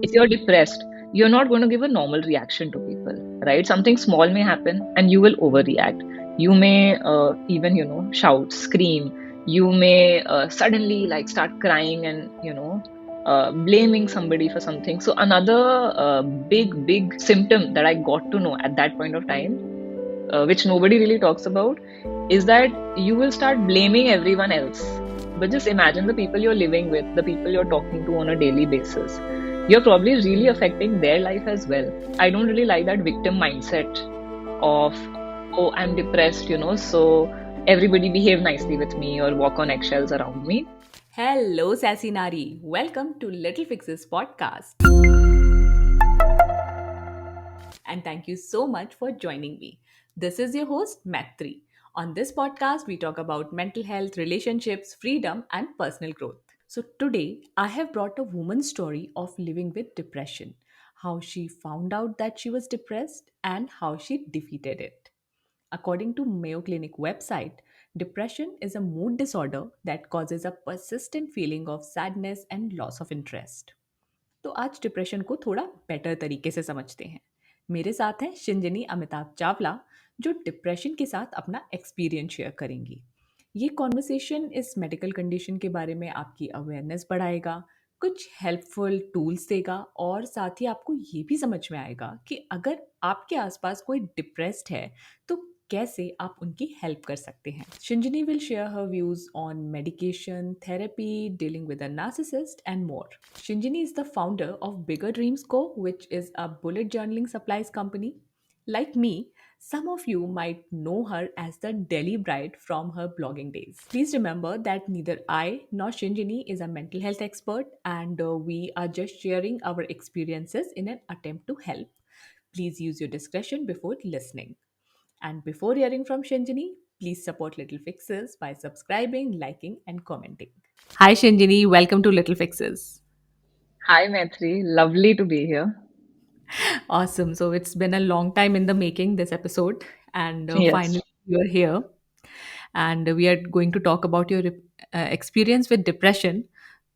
If you're depressed, you're not going to give a normal reaction to people, right? Something small may happen and you will overreact. You may even, shout, scream. You may suddenly like start crying and, blaming somebody for something. So another big symptom that I got to know at that point of time, which nobody really talks about, is that you will start blaming everyone else. But just imagine the people you're living with, the people you're talking to on a daily basis. You're probably really affecting their life as well. I don't really like that victim mindset of, oh, I'm depressed, so everybody behave nicely with me or walk on eggshells around me. Hello, Sassy Nari. Welcome to Little Fixes podcast. And thank you so much for joining me. This is your host, Matri. On this podcast, we talk about mental health, relationships, freedom, and personal growth. So, today I have brought a woman's story of living with depression, how she found out that she was depressed, and how she defeated it. According to Mayo Clinic website, depression is a mood disorder that causes a persistent feeling of sadness and loss of interest. तो आज depression को थोड़ा better तरीके से समझते हैं। मेरे साथ हैं शिंजनी अमिताभ चावला, जो डिप्रेशन के साथ अपना एक्सपीरियंस शेयर करेंगी। ये कॉन्वर्सेशन इस मेडिकल कंडीशन के बारे में आपकी अवेयरनेस बढ़ाएगा, कुछ हेल्पफुल टूल्स देगा और साथ ही आपको ये भी समझ में आएगा कि अगर आपके आसपास कोई डिप्रेस्ड है तो कैसे आप उनकी हेल्प कर सकते हैं। Shinjini will share her views on medication, therapy, dealing with a narcissist, and more. Shinjini is the founder of Bigger Dreams Co., which is a bullet journaling supplies company. Like me, some of you might know her as the Delhi Bride from her blogging days. Please remember that neither I nor Shinjini is a mental health expert, and we are just sharing our experiences in an attempt to help. Please use your discretion before listening. And before hearing from Shinjini, please support Little Fixes by subscribing, liking, and commenting. Hi, Shinjini. Welcome to Little Fixes. Hi, Maitri. Lovely to be here. Awesome. So it's been a long time in the making, this episode, and Yes. finally you're here. And we are going to talk about your experience with depression.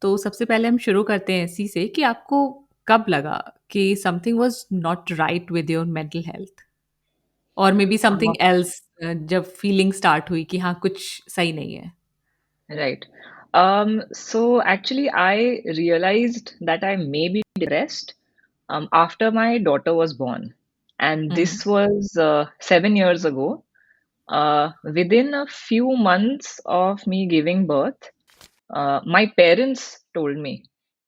तो सबसे पहले हम शुरू करते हैं इसी से कि आपको कब लगा कि something was not right with your mental health और मे बी समथिंग एल्स जब फीलिंग स्टार्ट हुई कि हाँ कुछ सही नहीं है. Right. So actually, I realized that I may be depressed after my daughter was born. And Mhm. this was 7 years ago. Within a few months of me giving birth, my parents told me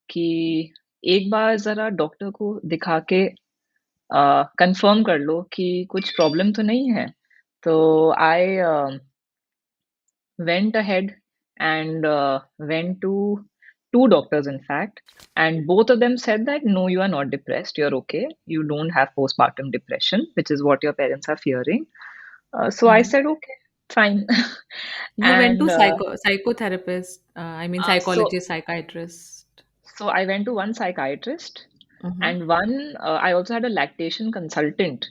कि एक बार जरा doctor को दिखा के confirm कर लो कि कुछ problem तो नहीं है. तो आई went ahead and went to two doctors, in fact, and both of them said that no, you are not depressed, you're okay, you don't have postpartum depression, which is what your parents are fearing. So I Mhm. said, okay, fine. You went and to psychotherapist, I mean uh, so psychologist, psychiatrist. so I went to one psychiatrist Mhm. and one I also had a lactation consultant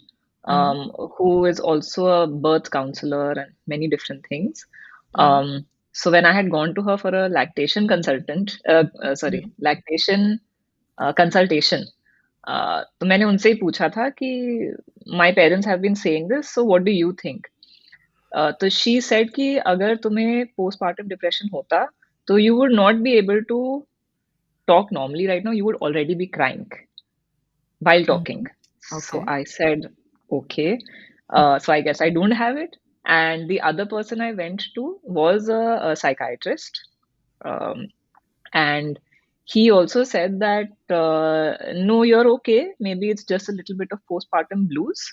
Mhm. who is also a birth counselor and many different things. Mhm. So when I had gone to her for a lactation Mhm. lactation consultation, तो मैंने उनसे ही पूछा था कि my parents have been saying this, so what do you think? तो she said कि अगर तुम्हें postpartum depression होता, तो you would not be able to talk normally right now, you would already be crying while talking. Mhm. So Okay. I said, okay. So I guess I don't have it. And the other person I went to was a psychiatrist. Um, and he also said that, no, you're okay. Maybe it's just a little bit of postpartum blues,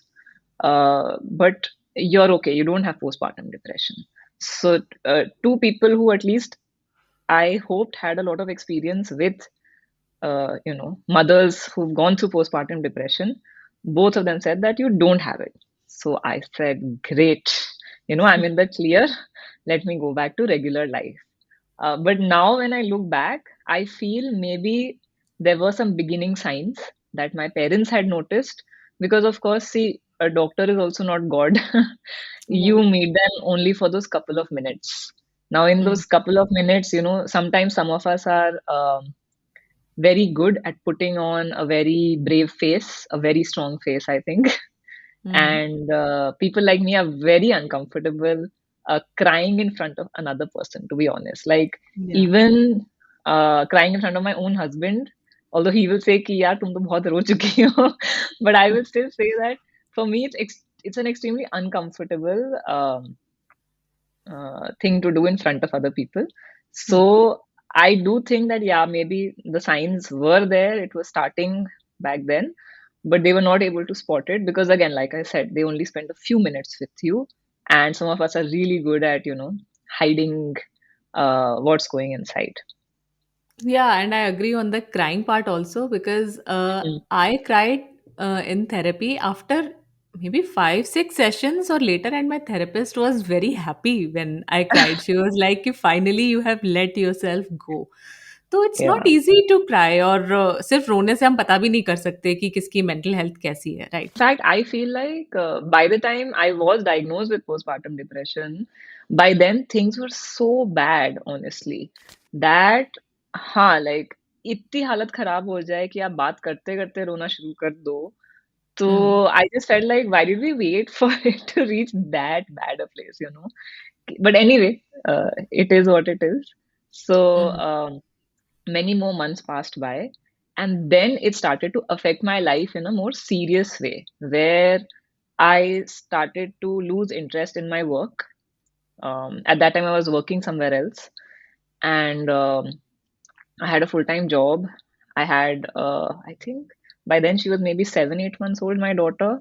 but you're okay. You don't have postpartum depression. So, two people who at least I hoped had a lot of experience with mothers who've gone through postpartum depression, both of them said that you don't have it. So I said, great, I'm in the clear. Let me go back to regular life. But now when I look back, I feel maybe there were some beginning signs that my parents had noticed because, of course, see, a doctor is also not God. You Right. meet them only for those couple of minutes. Now, in Mm. those couple of minutes, sometimes some of us are very good at putting on a very brave face, a very strong face, I think. Mm-hmm. And people like me are very uncomfortable crying in front of another person, to be honest. Like, Yeah. even crying in front of my own husband, although he will say कि यार तुम तो बहुत रो चुकी हो, but I will still say that for me it's an extremely uncomfortable thing to do in front of other people. Hmm. So I do think that, yeah, maybe the signs were there. It was starting back then, but they were not able to spot it because, again, like I said, they only spend a few minutes with you, and some of us are really good at, hiding what's going inside. Yeah, and I agree on the crying part also because Mm. I cried in therapy after maybe 5, 6 sessions or later, and my therapist was very happy when I cried. She was like, "कि finally you have let yourself go." तो it's not Yeah. easy to cry और सिर्फ रोने से हम पता भी नहीं कर सकते कि किसकी mental health कैसी है, right? In fact, I feel like by the time I was diagnosed with postpartum depression, by then things were so bad, honestly, that हाँ, like इतनी हालत खराब हो जाए कि आप बात करते-करते रोना शुरू कर दो, तो Mm, I just felt like why did we wait for it to reach that bad a place? But anyway, it is what it is. So, mhm, many more months passed by, and then it started to affect my life in a more serious way, where I started to lose interest in my work. At that time, I was working somewhere else, and I had a full-time job. I had, I think by then she was maybe 7, 8 months old, my daughter.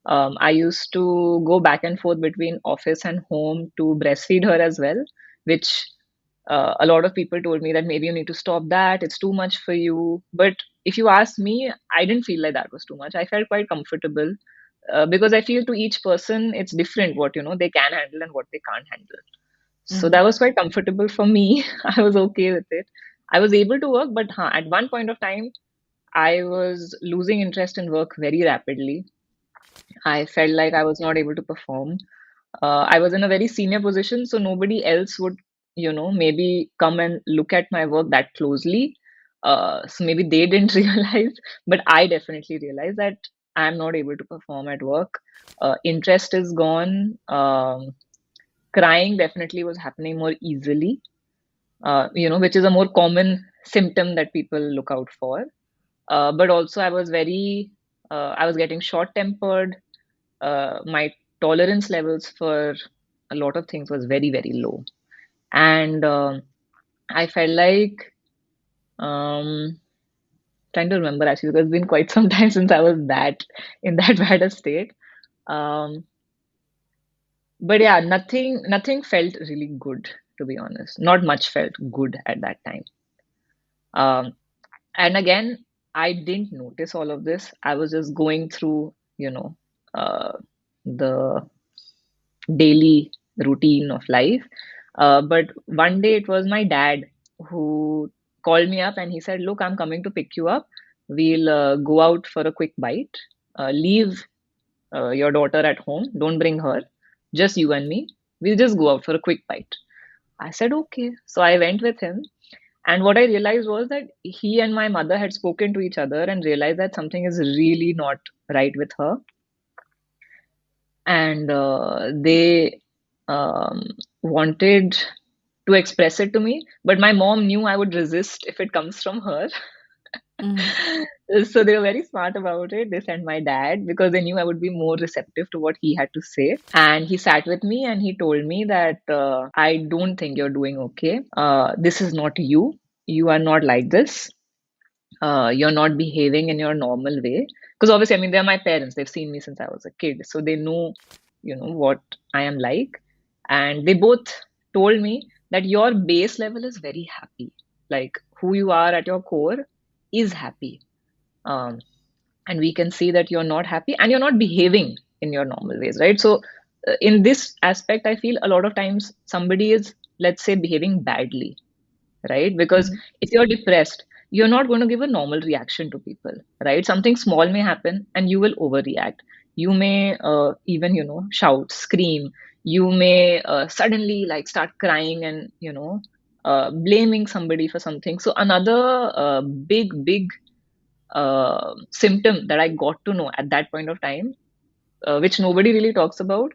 I used to go back and forth between office and home to breastfeed her as well, which a lot of people told me that maybe you need to stop that. It's too much for you. But if you ask me, I didn't feel like that was too much. I felt quite comfortable because I feel to each person it's different what they can handle and what they can't handle. So that mhm, was quite comfortable for me. I was okay with it. I was able to work, but at one point of time, I was losing interest in work very rapidly. I felt like I was not able to perform. I was in a very senior position, so nobody else would, maybe come and look at my work that closely. So maybe they didn't realize, but I definitely realized that I'm not able to perform at work. Interest is gone. Crying definitely was happening more easily, which is a more common symptom that people look out for. But also, I was getting short tempered. My tolerance levels for a lot of things was very, very low. And I felt like, um, trying to remember actually, because it's been quite some time since I was in that bad a state. Um, but yeah, nothing felt really good, to be honest. Not much felt good at that time. Um, and again, I didn't notice all of this. I was just going through, the daily routine of life. But one day it was my dad who called me up and he said, "Look, I'm coming to pick you up. We'll go out for a quick bite. Leave your daughter at home. Don't bring her. Just you and me. We'll just go out for a quick bite." I said, "Okay." So I went with him. And what I realized was that he and my mother had spoken to each other and realized that something is really not right with her. And they wanted to express it to me, but my mom knew I would resist if it comes from her. mhm, So they were very smart about it. They sent my dad because they knew I would be more receptive to what he had to say. And he sat with me and he told me that I don't think you're doing okay. This is not you. You are not like this. You're not behaving in your normal way. Because obviously, I mean, they're my parents. They've seen me since I was a kid. So they know, what I am like. And they both told me that your base level is very happy. Like who you are at your core is happy. Um, and we can see that you're not happy and you're not behaving in your normal ways, right? So, in this aspect, I feel a lot of times somebody is, let's say, behaving badly, right? Because mhm. if you're depressed, you're not going to give a normal reaction to people, right? Something small may happen and you will overreact. You may even, shout, scream. You may suddenly like start crying and, blaming somebody for something. So another big symptom that I got to know at that point of time, which nobody really talks about,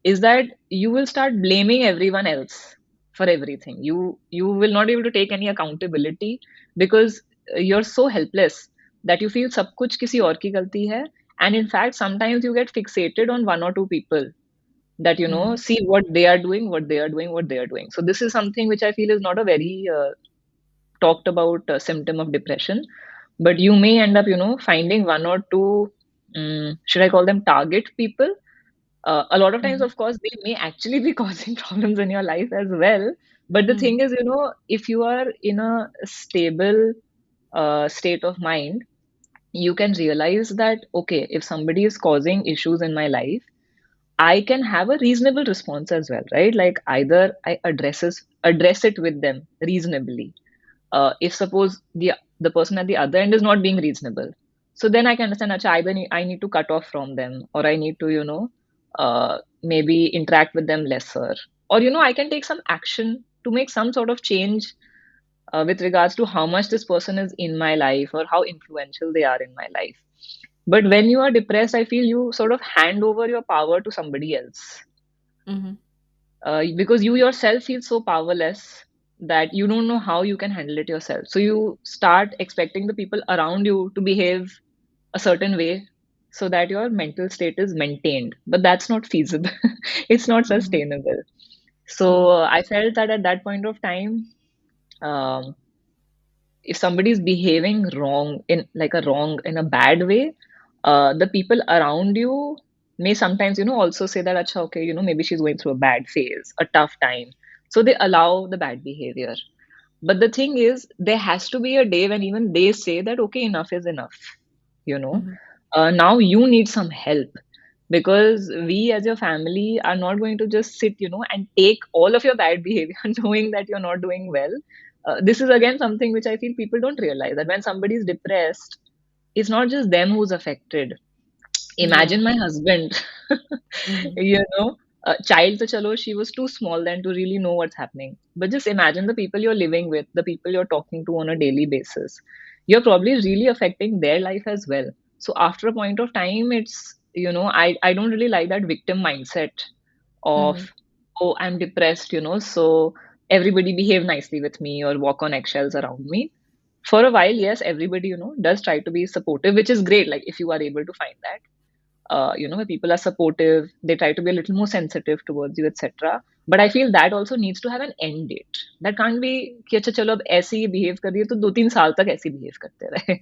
is that you will start blaming everyone else for everything. You will not be able to take any accountability because you're so helpless that you feel सब कुछ किसी और की गलती है. And in fact, sometimes you get fixated on one or two people that Mhm. see what they are doing, what they are doing, what they are doing. So this is something which I feel is not a very talked about symptom of depression, but you may end up finding one or two, should I call them target people. A lot of times, Mhm. of course, they may actually be causing problems in your life as well. But the thing Mhm. is, if you are in a stable state of mind, you can realize that, okay, if somebody is causing issues in my life, I can have a reasonable response as well, right? Like either I address it with them reasonably. If suppose the person at the other end is not being reasonable, so then I can understand, acha, either I need to cut off from them, or I need to maybe interact with them lesser, or I can take some action to make some sort of change with regards to how much this person is in my life or how influential they are in my life. But when you are depressed, I feel you sort of hand over your power to somebody else, Mhm. because you yourself feel so powerless that you don't know how you can handle it yourself. So you start expecting the people around you to behave a certain way so that your mental state is maintained. But that's not feasible. It's not Mhm. sustainable. So Mhm. I felt that at that point of time, um, if somebody is behaving wrong in a bad way, the people around you may sometimes also say that, acha, okay, maybe she's going through a bad phase, a tough time, so they allow the bad behavior. But the thing is, there has to be a day when even they say that, okay, enough is enough. you know Mhm. Now you need some help, because we as your family are not going to just sit and take all of your bad behavior knowing that you're not doing well. This is again something which I feel people don't realize, that when somebody is depressed, it's not just them who's affected. Yeah. Imagine my husband. Mhm. you know Child to chalo, she was too small then to really know what's happening, but just imagine the people you're living with, the people you're talking to on a daily basis. You're probably really affecting their life as well. So after a point of time, it's I don't really like that victim mindset of, Mhm. oh, I'm depressed, so everybody behave nicely with me or walk on eggshells around me. For a while, yes, everybody does try to be supportive, which is great, like if you are able to find that, where people are supportive, they try to be a little more sensitive towards you, etc. But I feel that also needs to have an end date. That can't be कि अच्छा चलो अब ऐसे ही behave कर रही है तो 2-3 साल तक ऐसे ही behave करते रहे.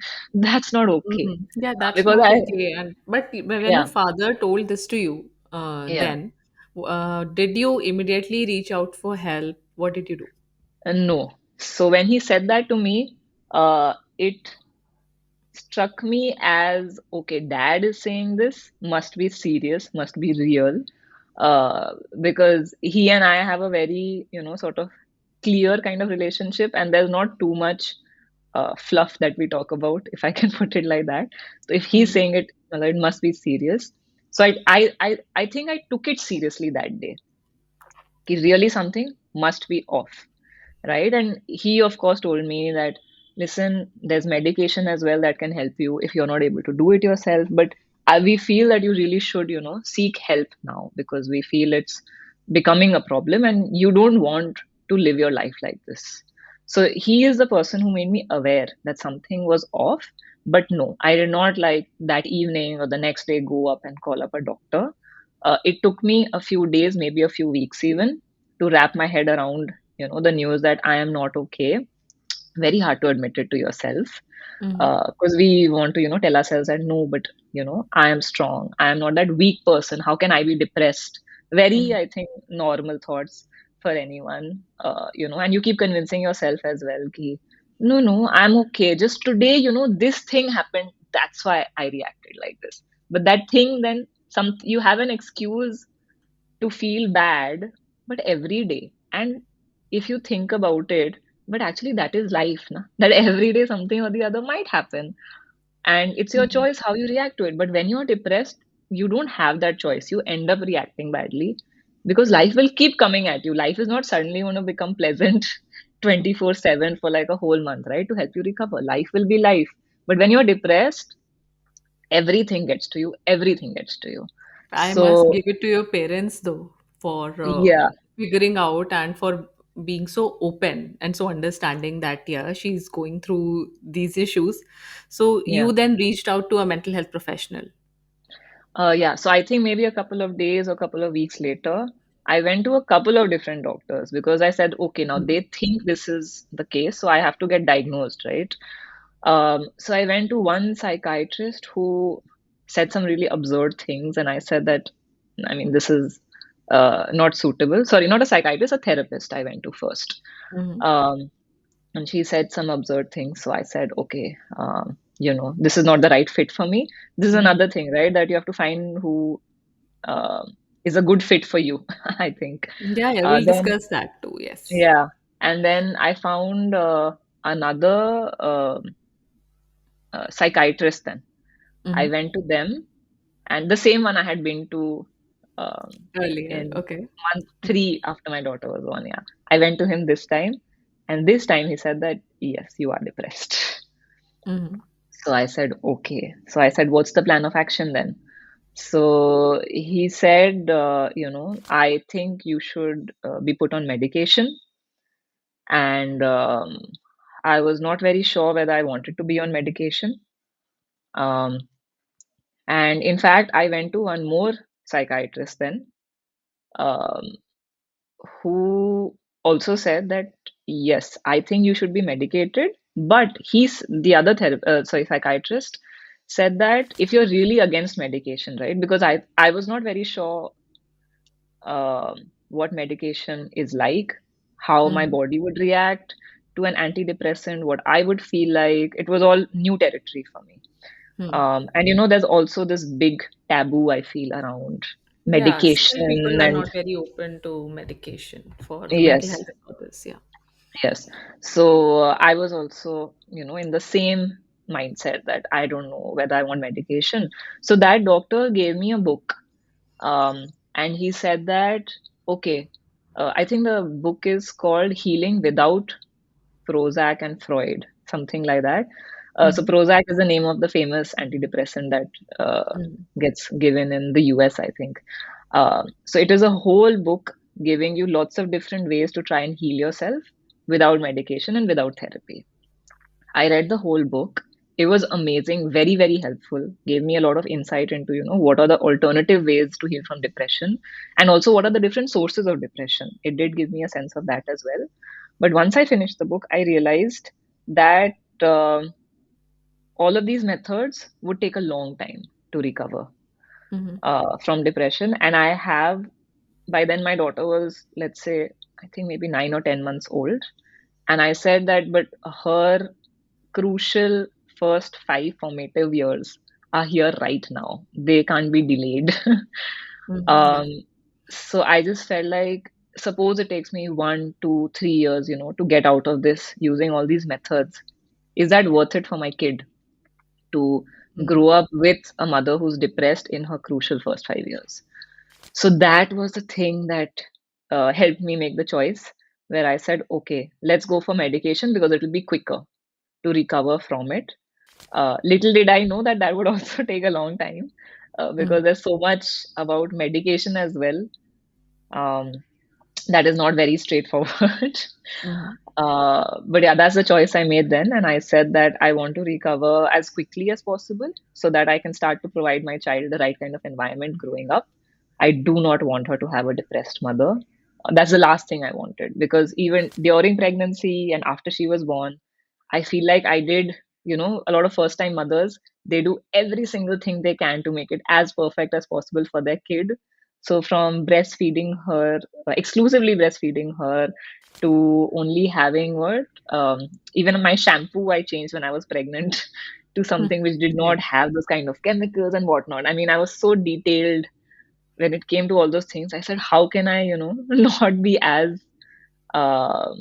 That's not okay. Mhm. Yeah, that's Because not I okay. And but when your Yeah, father told this to you, yeah, then did you immediately reach out for help? What did you do? no. So when he said that to me, it struck me as, okay, dad is saying this, must be serious, must be real. Because he and I have a very, sort of clear kind of relationship, and there's not too much fluff that we talk about, if I can put it like that. So if he's Mhm. saying it, well, it must be serious. So I think I took it seriously that day. Ki really something must be off, right? And he, of course, told me that, listen, there's medication as well that can help you if you're not able to do it yourself. But we feel that you really should, seek help now, because we feel it's becoming a problem and you don't want to live your life like this. So he is the person who made me aware that something was off. But no, I did not like that evening or the next day go up and call up a doctor. It took me a few days, maybe a few weeks even, to wrap my head around the news that I am not okay. Very hard to admit it to yourself, Mhm. because we want to tell ourselves that, no, but I am strong, I am not that weak person, how can I be depressed? Very, Mhm. I think, normal thoughts for anyone. And you keep convincing yourself as well ki, no, no, I'm okay, just today this thing happened, that's why I reacted like this. But that thing, then you have an excuse to feel bad, but every day. And if you think about it, but actually that is life, na? That every day something or the other might happen. And it's your Mhm. choice how you react to it. But when you're depressed, you don't have that choice. You end up reacting badly because life will keep coming at you. Life is not suddenly going to become pleasant 24/7 for like a whole month, right? To help you recover. Life will be life. But when you're depressed, everything gets to you. Everything gets to you. I must So, give it to your parents though for yeah, figuring out and for being so open and so understanding that yeah, she's going through these issues. So yeah. you then reached out to a mental health professional. Yeah, so I think maybe a couple of days or a couple of weeks later, I went to a couple of different doctors because I said, okay, now Mhm. they think this is the case, so I have to get diagnosed, right? So I went to one psychiatrist who said some really absurd things, and I said that, I mean, this is not suitable. Sorry, not a psychiatrist, a therapist I went to first. Mhm. Um, and she said some absurd things. So I said, okay, this is not the right fit for me. This is Mhm. another thing, right? That you have to find who uh, is a good fit for you, I think. Yeah, yeah, we'll Then, discuss that too. Yes. yeah. And then I found another psychiatrist then. I Hmm. went to them, and the same one I had been to Earlier. in Okay. month three after my daughter was born. Yeah. I went to him this time, and this time he said that, yes, you are depressed. Hmm. So I said, okay. So I said, what's the plan of action then? So he said, I think you should be put on medication. And I was not very sure whether I wanted to be on medication. Um, and in fact, I went to one more psychiatrist then, um, who also said that, yes, I think you should be medicated. But the other psychiatrist said that if you're really against medication, right? Because I was not very sure what medication is like, how my Hmm. body would react to an antidepressant, what I would feel like. It was all new territory for me. Hmm. And there's also this big taboo I feel around Yeah, still medication people are and not very open to medication for mental yes, health purposes. Yeah. yes. So I was also, in the same mindset that I don't know whether I want medication. So that doctor gave me a book. And he said that, okay, I think the book is called Healing Without Prozac and Freud, something like that. So Hmm. Prozac is the name of the famous antidepressant that Hmm. gets given in the US, I think. So it is a whole book giving you lots of different ways to try and heal yourself without medication and without therapy. I read the whole book. It was amazing, very, very helpful. Gave me a lot of insight into, what are the alternative ways to heal from depression and also what are the different sources of depression. It did give me a sense of that as well. But once I finished the book, I realized that all of these methods would take a long time to recover Hmm. from depression. And by then my daughter was, let's say, I think maybe 9 or 10 months old. And I said that, but her crucial first 5 formative years are here right now. They can't be delayed. Hmm. Yeah. um, so I just felt like, suppose it takes me 1, 2, 3 years, to get out of this using all these methods. Is that worth it for my kid to Hmm. grow up with a mother who's depressed in her crucial first 5 years? So that was the thing that helped me make the choice where I said, okay, let's go for medication because it will be quicker to recover from it. Little did I know that that would also take a long time Hmm. because there's so much about medication as well um, that is not very straightforward. Hmm. But yeah, that's the choice I made then. And I said that I want to recover as quickly as possible so that I can start to provide my child the right kind of environment growing up. I do not want her to have a depressed mother. That's the last thing I wanted because even during pregnancy and after she was born, I feel like I did, a lot of first time mothers, they do every single thing they can to make it as perfect as possible for their kid. So from breastfeeding her, exclusively breastfeeding her, to only having what, even my shampoo I changed when I was pregnant to something which did Yeah. not have those kind of chemicals and whatnot. I mean, I was so detailed when it came to all those things. I said, how can I, not be as um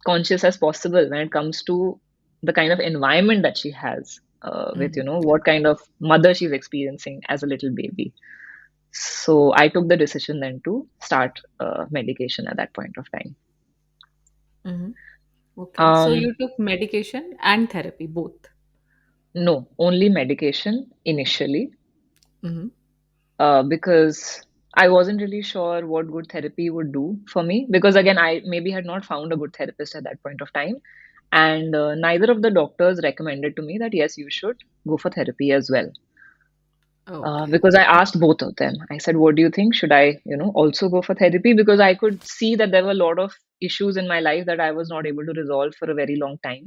conscious as possible when it comes to the kind of environment that she has with Hmm. what kind of mother she's experiencing as a little baby. So I took the decision then to start medication at that point of time. Hmm. Okay. So Um, you took medication and therapy both. no, only medication initially, Mm-hmm. because I wasn't really sure what good therapy would do for me. Because again, I maybe had not found a good therapist at that point of time. And neither of the doctors recommended to me that, yes, you should go for therapy as well. Okay. Because I asked both of them. I said, what do you think? Should I, also go for therapy? Because I could see that there were a lot of issues in my life that I was not able to resolve for a very long time.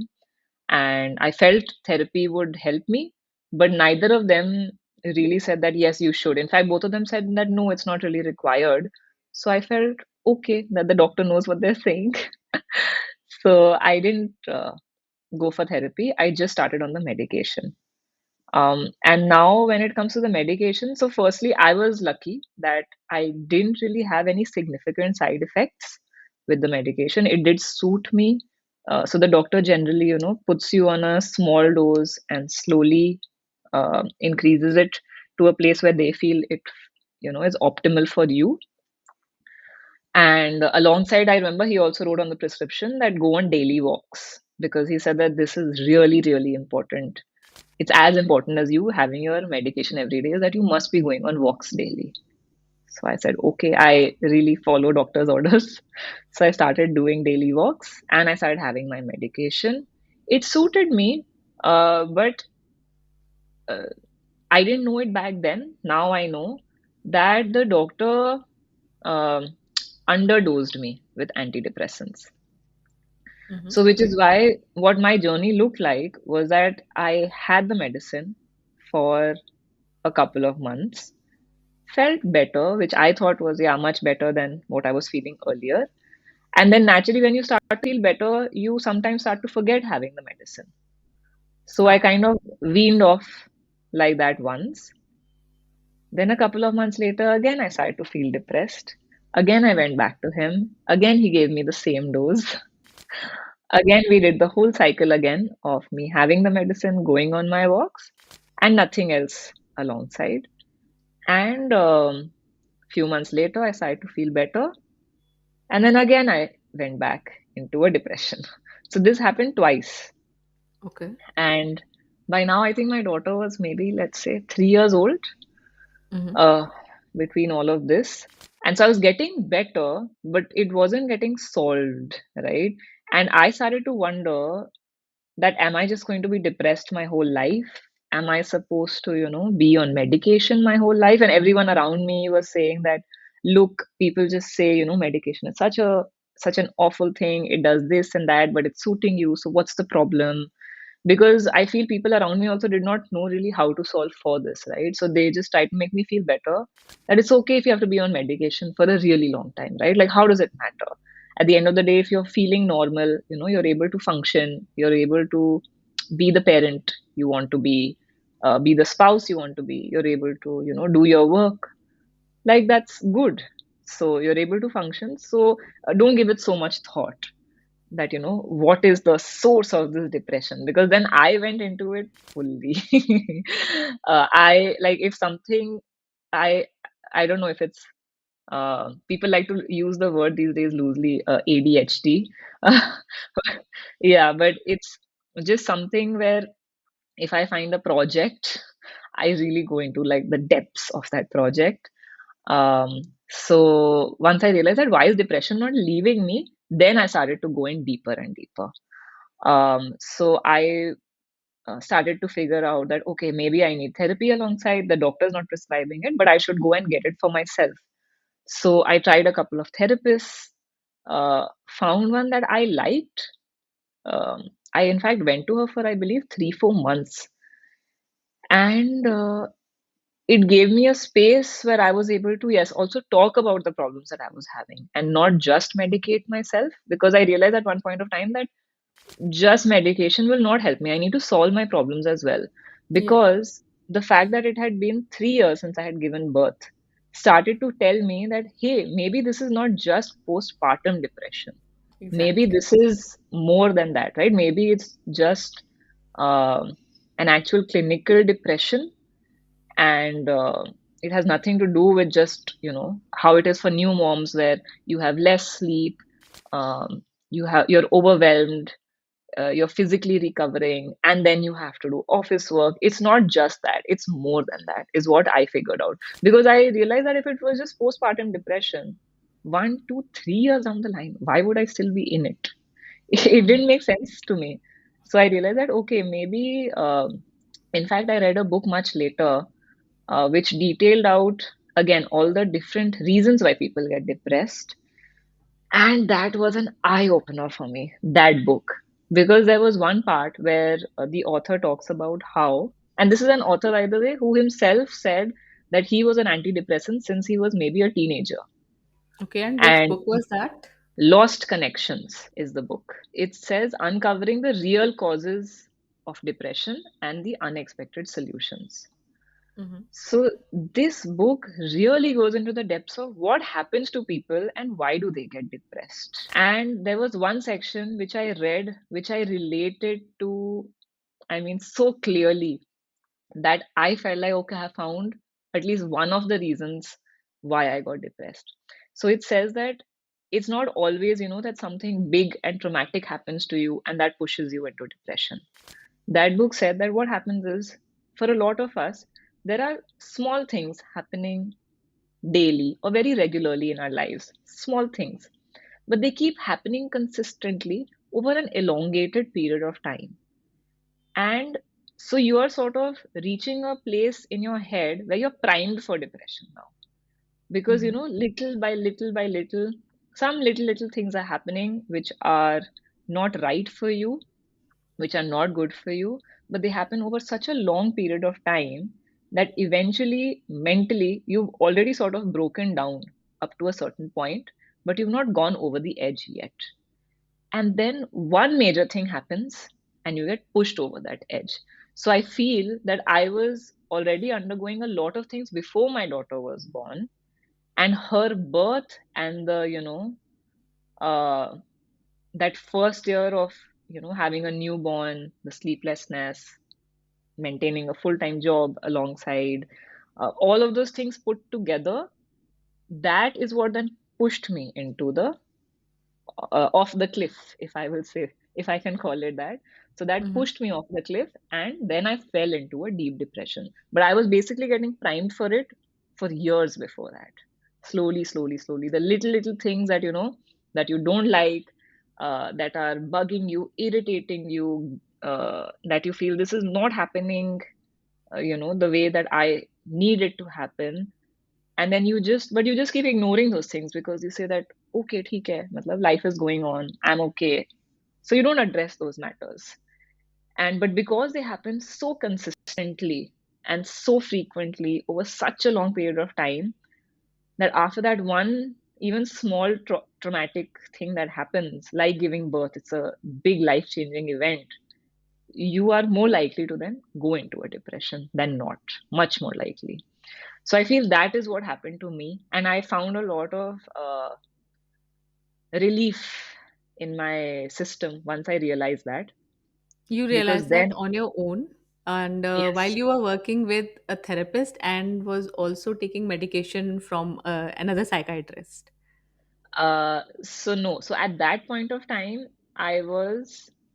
And I felt therapy would help me, but neither of them really said that, yes, you should. In fact, both of them said that, no, it's not really required. So I felt okay that the doctor knows what they're saying. So I didn't go for therapy. I just started on the medication. And now, when it comes to the medication, so firstly, I was lucky that I didn't really have any significant side effects with the medication. It did suit me. So the doctor generally, puts you on a small dose and slowly increases it to a place where they feel it, is optimal for you. And alongside, I remember he also wrote on the prescription that go on daily walks because he said that this is really, really important. It's as important as you having your medication every day, is that you must be going on walks daily. So I said, okay, I really follow doctor's orders. So I started doing daily walks and I started having my medication. It suited me, but uh, I didn't know it back then. Now I know that the doctor um, underdosed me with antidepressants. Mm-hmm. So, which is why what my journey looked like was that I had the medicine for a couple of months, felt better, which I thought was, yeah, much better than what I was feeling earlier. And then naturally, when you start to feel better, you sometimes start to forget having the medicine. So I Ah, kind of weaned off like that once. Then a couple of months later, again, I started to feel depressed. Again, I went back to him. Again, he gave me the same dose. Again, we did the whole cycle again of me having the medicine, going on my walks, and nothing else alongside. And few months later, I started to feel better. And then again, I went back into a depression. So this happened twice. okay. And by now, I think my daughter was maybe, let's say, 3 years old Mm-hmm. uh, between all of this. And so I was getting better, but it wasn't getting solved, right? And I started to wonder that, am I just going to be depressed my whole life? Am I supposed to, be on medication my whole life? And everyone around me was saying that, look, people just say, medication is such an awful thing. It does this and that, but it's suiting you. So what's the problem? Because I feel people around me also did not know really how to solve for this, right? So they just try to make me feel better, that it's okay if you have to be on medication for a really long time, right? Like, how does it matter? At the end of the day, if you're feeling normal, you're able to function, you're able to be the parent you want to be the spouse you want to be, you're able to, do your work, like that's good. So you're able to function. So don't give it so much thought that, what is the source of this depression, because then I went into it fully. I like, if something, i I don't know if it's people like to use the word these days loosely, ADHD. Yeah, but it's just something where if I find a project, I really go into like the depths of that project. So once I realized that, why is depression not leaving me, then I started to go in deeper and deeper. So I started to figure out that, okay, maybe I need therapy alongside. The doctor's not prescribing it, but I should go and get it for myself. So I tried a couple of therapists, found one that I liked. I, in fact, went to her for, I believe, 3, 4 months. And it gave me a space where I was able to, yes, also talk about the problems that I was having and not just medicate myself. Because I realized at one point of time that just medication will not help me. I need to solve my problems as well. Yeah, Because the fact that it had been 3 years since I had given birth started to tell me that, hey, maybe this is not just postpartum depression. Maybe exactly. this is more than that, right? Maybe it's just um an actual clinical depression, and it has nothing to do with just, how it is for new moms, where you have less sleep, you're overwhelmed, you're physically recovering, and then you have to do office work. It's not just that, it's more than that, is what I figured out. Because I realized that if it was just postpartum depression, 1, 2, 3 years down the line, why would I still be in it? It Mhm. didn't make sense to me. So I realized that, okay, maybe, in fact, I read a book much later, which detailed out again all the different reasons why people get depressed. And that was an eye opener for me, that book. Because there was one part where the author talks about how, and this is an author, by the way, who himself said that he was an antidepressant since he was maybe a teenager. Okay, and which And book was that? Lost Connections is the book. It says uncovering the real causes of depression and the unexpected solutions. Mhm. So this book really goes into the depths of what happens to people and why do they get depressed. And there was one section which I read, which I related to, I mean, so clearly that I felt like, okay, I found at least one of the reasons why I got depressed. So it says that it's not always, that something big and traumatic happens to you and that pushes you into depression. That book said that what happens is, for a lot of us, there are small things happening daily or very regularly in our lives, small things, but they keep happening consistently over an elongated period of time. And so you are sort of reaching a place in your head where you're primed for depression now. Because, Mhm. little by little by little, some little things are happening which are not right for you, which are not good for you, but they happen over such a long period of time that eventually, mentally, you've already sort of broken down up to a certain point, but you've not gone over the edge yet. And then one major thing happens and you get pushed over that edge. So I feel that I was already undergoing a lot of things before my daughter was born, and her birth and the, uh, that first year of, having a newborn, the sleeplessness, maintaining a full-time job alongside, all of those things put together, that is what then pushed me into the off the cliff, if I will say, if I can call it that. So that Mhm. pushed me off the cliff, and then I fell into a deep depression. But I was basically getting primed for it for years before that. Slowly, slowly, slowly. The little things that that you don't like, that are bugging you, irritating you, that you feel this is not happening, the way that I need it to happen. And then you just keep ignoring those things because you say that, okay, theek hai, matlab, life is going on, I'm okay. So you don't address those matters. And but because they happen so consistently and so frequently over such a long period of time, that after that one even small traumatic thing that happens, like giving birth, it's a big life changing event, you are more likely to then go into a depression than not, much more likely. So I feel that is what happened to me, and I found a lot of relief in my system once I realized that. You Because realized that then, on your own, and while yes, you were working with a therapist and was also taking medication from another psychiatrist. so no, so at that point of time, I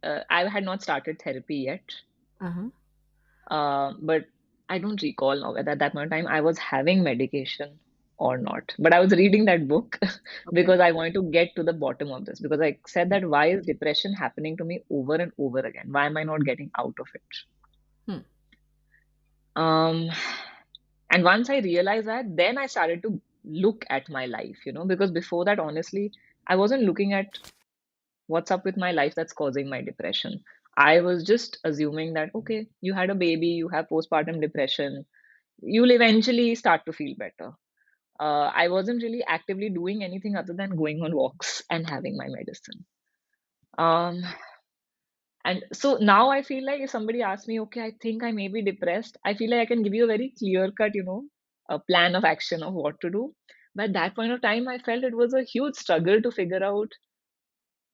had not started therapy yet, Uh-huh. but I don't recall now whether at that point of time I was having medication or not. But I was reading that book Okay. because I wanted to get to the bottom of this. Because I said that, why is depression happening to me over and over again? Why am I not getting out of it? Hmm. Um, and once I realized that, then I started to look at my life, because before that, honestly, I wasn't looking at what's up with my life that's causing my depression. I was just assuming that, okay, you had a baby, you have postpartum depression, you'll eventually start to feel better. I wasn't really actively doing anything other than going on walks and having my medicine. Um, and so now I feel like if somebody asks me, okay, I think I may be depressed, I feel like I can give you a very clear cut, a plan of action of what to do. But at that point of time, I felt it was a huge struggle to figure out,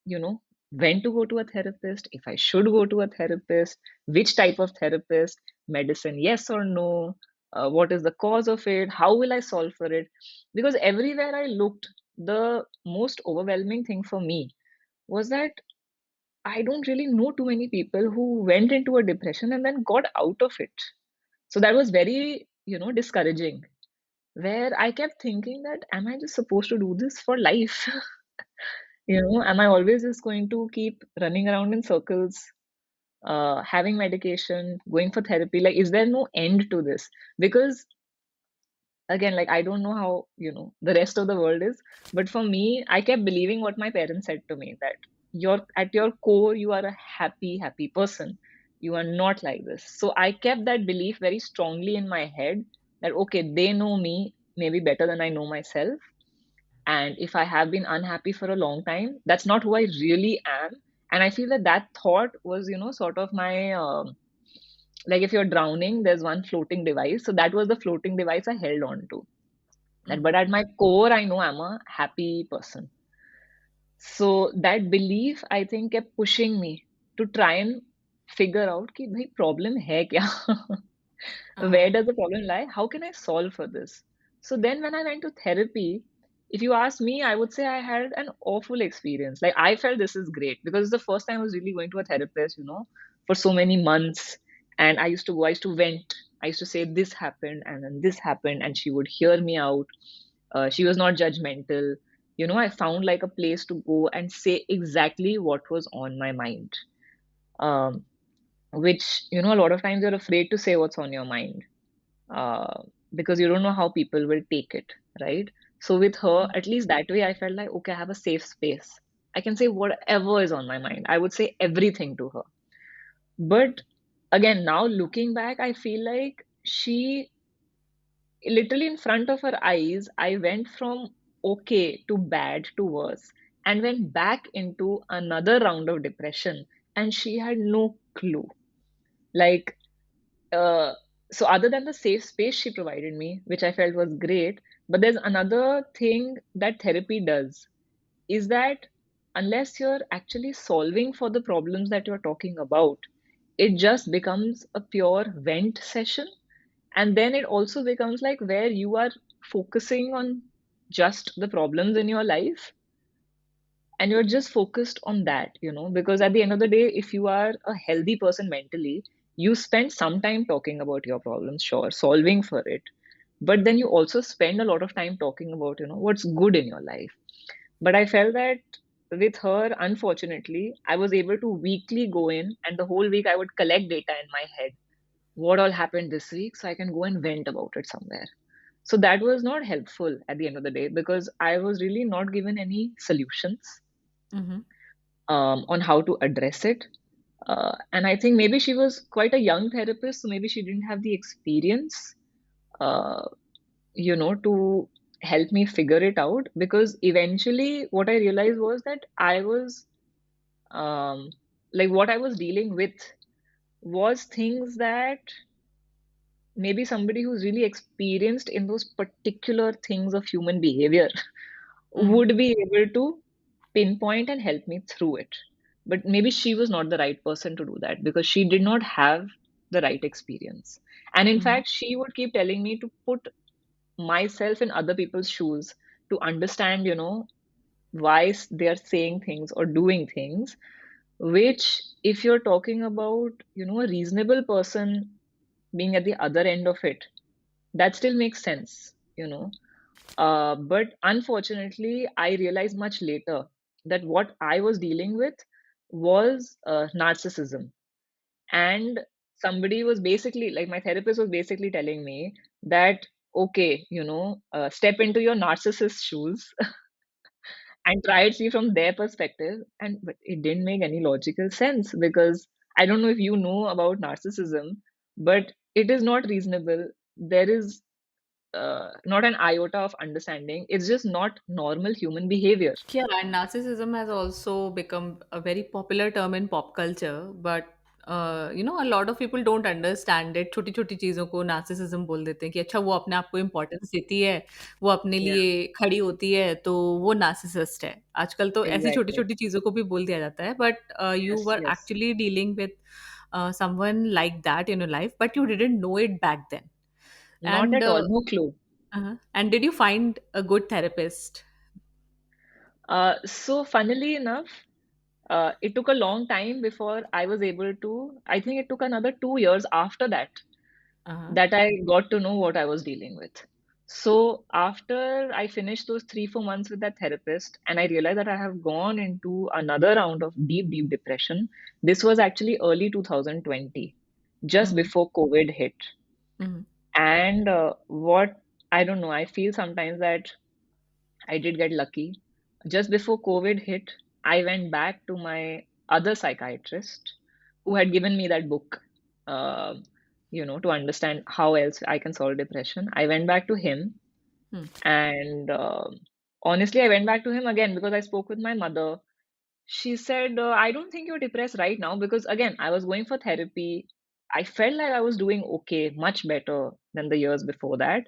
you know, when to go to a therapist, if I should go to a therapist, which type of therapist, medicine, yes or no, what is the cause of it, how will I solve for it? Because everywhere I looked, the most overwhelming thing for me was that I don't really know too many people who went into a depression and then got out of it. So that was very, discouraging. Where I kept thinking that, am I just supposed to do this for life? Am I always just going to keep running around in circles, having medication, going for therapy? Like, is there no end to this? Because again, like, I don't know how, the rest of the world is, but for me, I kept believing what my parents said to me, that you're at your core, you are a happy person. You are not like this. So I kept that belief very strongly in my head that, okay, they know me maybe better than I know myself. And if I have been unhappy for a long time, that's not who I really am. And I feel that that thought was, sort of my, like, if you're drowning, there's one floating device. So that was the floating device I held on to. That, but Mhm. at my core, I know I'm a happy person. So that belief, I think, kept pushing me to try and figure out कि भाई problem है क्या? Where Uh, does the problem lie? How can I solve for this? So then when I went to therapy, if you ask me, I would say I had an awful experience. Like, I felt this is great because it's the first time I was really going to a therapist, for so many months. And I used to vent. I used to say this happened and then this happened, and she would hear me out. She was not judgmental. I found like a place to go and say exactly what was on my mind. Um, which, a lot of times you're afraid to say what's on your mind, because you don't know how people will take it, right? So with her, at least that way, I felt like, okay, I have a safe space. I can say whatever is on my mind. I would say everything to her. But again, now looking back, I feel like she literally in front of her eyes, I went from okay to bad to worse and went back into another round of depression. And she had no clue. Like, uh, so other than the safe space she provided me, which I felt was great, but there's another thing that therapy does is that unless you're actually solving for the problems that you're talking about, it just becomes a pure vent session. And then it also becomes like where you are focusing on just the problems in your life and you're just focused on that, because at the end of the day, if you are a healthy person mentally, you spend some time talking about your problems, sure, solving for it. But then you also spend a lot of time talking about, what's good in your life. But I felt that with her, unfortunately, I was able to weekly go in and the whole week I would collect data in my head. What all happened this week? So I can go and vent about it somewhere. So that was not helpful at the end of the day because I was really not given any solutions mhm. on how to address it. And I think maybe she was quite a young therapist, so maybe she didn't have the experience, uh, to help me figure it out. Because eventually, what I realized was that I was, um, like, what I was dealing with was things that maybe somebody who's really experienced in those particular things of human behavior Mhm. would be able to pinpoint and help me through it. But maybe she was not the right person to do that because she did not have the right experience. And in Mhm. fact, she would keep telling me to put myself in other people's shoes to understand, why they are saying things or doing things, which, if you're talking about, a reasonable person being at the other end of it, that still makes sense. But unfortunately, I realized much later that what I was dealing with was narcissism. And somebody was basically, like, my therapist was basically telling me that, okay, step into your narcissist shoes and try and see from their perspective. And but it didn't make any logical sense because I don't know if you know about narcissism, but it is not reasonable. There is not an iota of understanding. It's just not normal human behavior. Yeah, and narcissism has also become a very popular term in pop culture, but a lot of people don't understand it. छोटी छोटी चीजों को narcissism बोल देते हैं कि अच्छा वो अपने आप को importance देती है, वो अपने Yeah, लिए खड़ी होती है, तो वो narcissist है. आजकल तो ऐसी छोटी exactly. छोटी चीजों को भी बोल दिया जाता है, but you Yes, were yes. actually dealing with someone like that in your life, but you didn't know it back then. Not And at all. No clue. and did you find a good therapist? So, funnily enough, It took a long time before I was able to, I think it took another 2 years after that, Uh-huh. that I got to know what I was dealing with. So after I finished those 3, 4 months with that therapist, and I realized that I have gone into another round of deep, deep depression. This was actually early 2020, just Mm-hmm. before COVID hit. Mm-hmm. And what I don't know, I feel sometimes that I did get lucky. Just before COVID hit, I went back to my other psychiatrist who had given me that book, uh, to understand how else I can solve depression. I went back to him, and honestly, I went back to him again because I spoke with my mother. She said, I don't think you're depressed right now because, again, I was going for therapy. I felt like I was doing okay, much better than the years before that.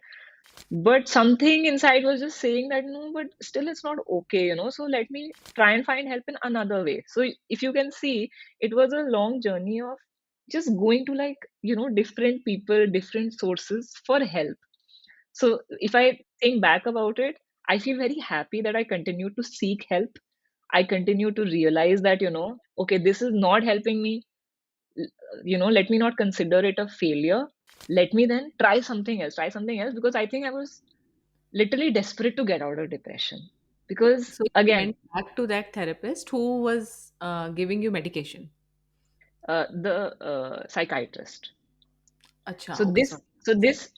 But something inside was just saying that no, but still it's not okay. So let me try and find help in another way. So if you can see, it was a long journey of just going to, like, different people, different sources for help. So if I think back about it, I feel very happy that I continue to seek help. I continue to realize that, okay, this is not helping me. Let me not consider it a failure. Let me then try something else, because I think I was literally desperate to get out of depression. Because So you again, went back to that therapist who was giving you medication. the psychiatrist. Acha, So okay, this, sorry. so Psych. this,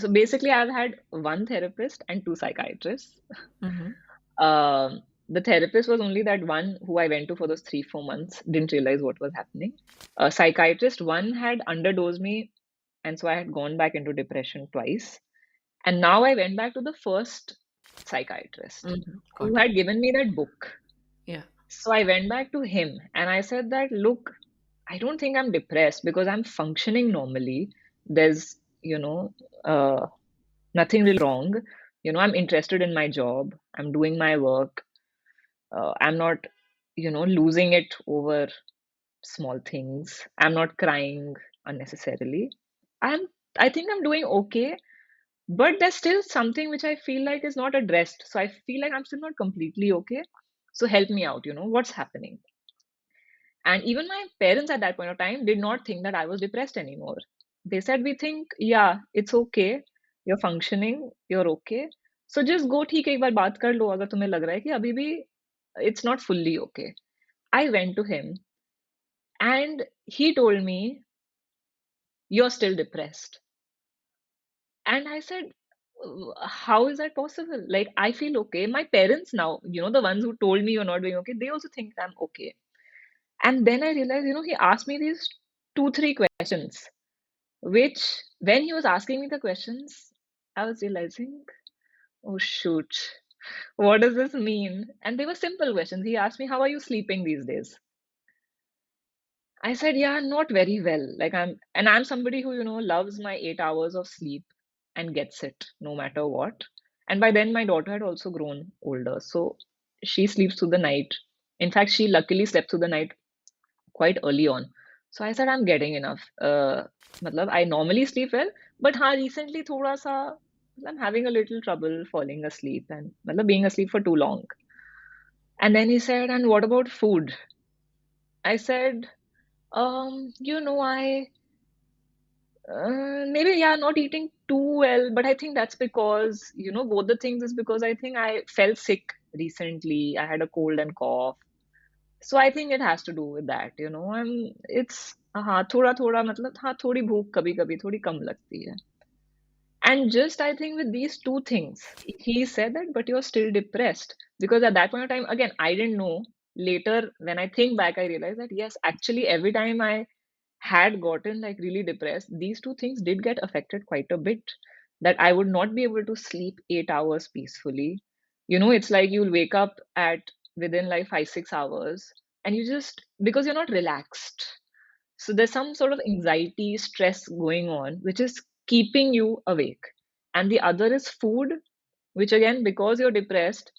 so basically, I've had one therapist and two psychiatrists. Mm-hmm. The therapist was only that one who I went to for those 3, 4 months. Didn't realize what was happening. A psychiatrist, one had underdosed me, and so I had gone back into depression twice. And now I went back to the first psychiatrist Mm-hmm. who Got it. had given me that book. Yeah. So I went back to him and I said that, look, I don't think I'm depressed because I'm functioning normally. There's, uh, nothing really wrong. I'm interested in my job. I'm doing my work. I'm not, losing it over small things. I'm not crying unnecessarily. I'm, I think I'm doing okay, but there's still something which I feel like is not addressed. So I feel like I'm still not completely okay. So help me out, what's happening? And even my parents at that point of time did not think that I was depressed anymore. They said, we think, yeah, it's okay. You're functioning. You're okay. So just go, ठीक है एक बार बात कर लो अगर तुम्हें लग रहा है कि अभी भी it's not fully okay. I went to him and he told me, you're still depressed. And I said, how is that possible? Like, I feel okay. My parents now, the ones who told me you're not doing okay, they also think I'm okay. And then I realized, he asked me these two, three questions, which when he was asking me the questions, I was realizing, oh, shoot, what does this mean? And they were simple questions. He asked me, how are you sleeping these days? I said, yeah, not very well. I'm somebody who, loves my 8 hours of sleep and gets it no matter what. And by then, my daughter had also grown older. So she sleeps through the night. In fact, she luckily slept through the night quite early on. So I said, I'm getting enough. Matlab, I normally sleep well, but recently, thoda sa, I'm having a little trouble falling asleep and being asleep for too long. And then he said, and what about food? I said, I maybe, yeah, not eating too well, but I think that's because, both the things is because I think I fell sick recently. I had a cold and cough. So I think it has to do with that. It's हाँ थोड़ा थोड़ा मतलब हाँ थोड़ी भूख कभी कभी थोड़ी कम लगती है. And just I think with these two things, he said that, but you're still depressed. Because at that point of time, again, I didn't know. Later, when I think back, I realized that yes, actually, every time I had gotten like really depressed, these two things did get affected quite a bit. That I would not be able to sleep 8 hours peacefully. It's like you'll wake up at within like 5, 6 hours, and you just because you're not relaxed. So there's some sort of anxiety, stress going on, which is keeping you awake. And the other is food, which again, because you're depressed,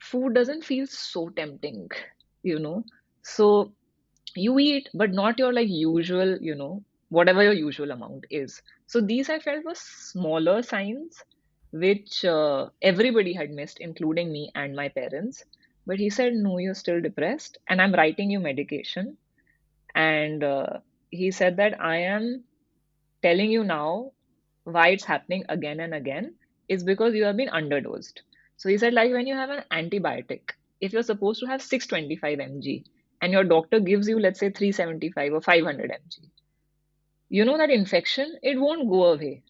food doesn't feel so tempting, you know. So you eat, but not your like usual, whatever your usual amount is. So these I felt were smaller signs which everybody had missed, including me and my parents. But he said, no, you're still depressed, and I'm writing you medication. And he said that I am telling you now why it's happening again and again is because you have been underdosed. So he said, like when you have an antibiotic, if you're supposed to have 625 mg and your doctor gives you, let's say, 375 or 500 mg, you know that infection, it won't go away.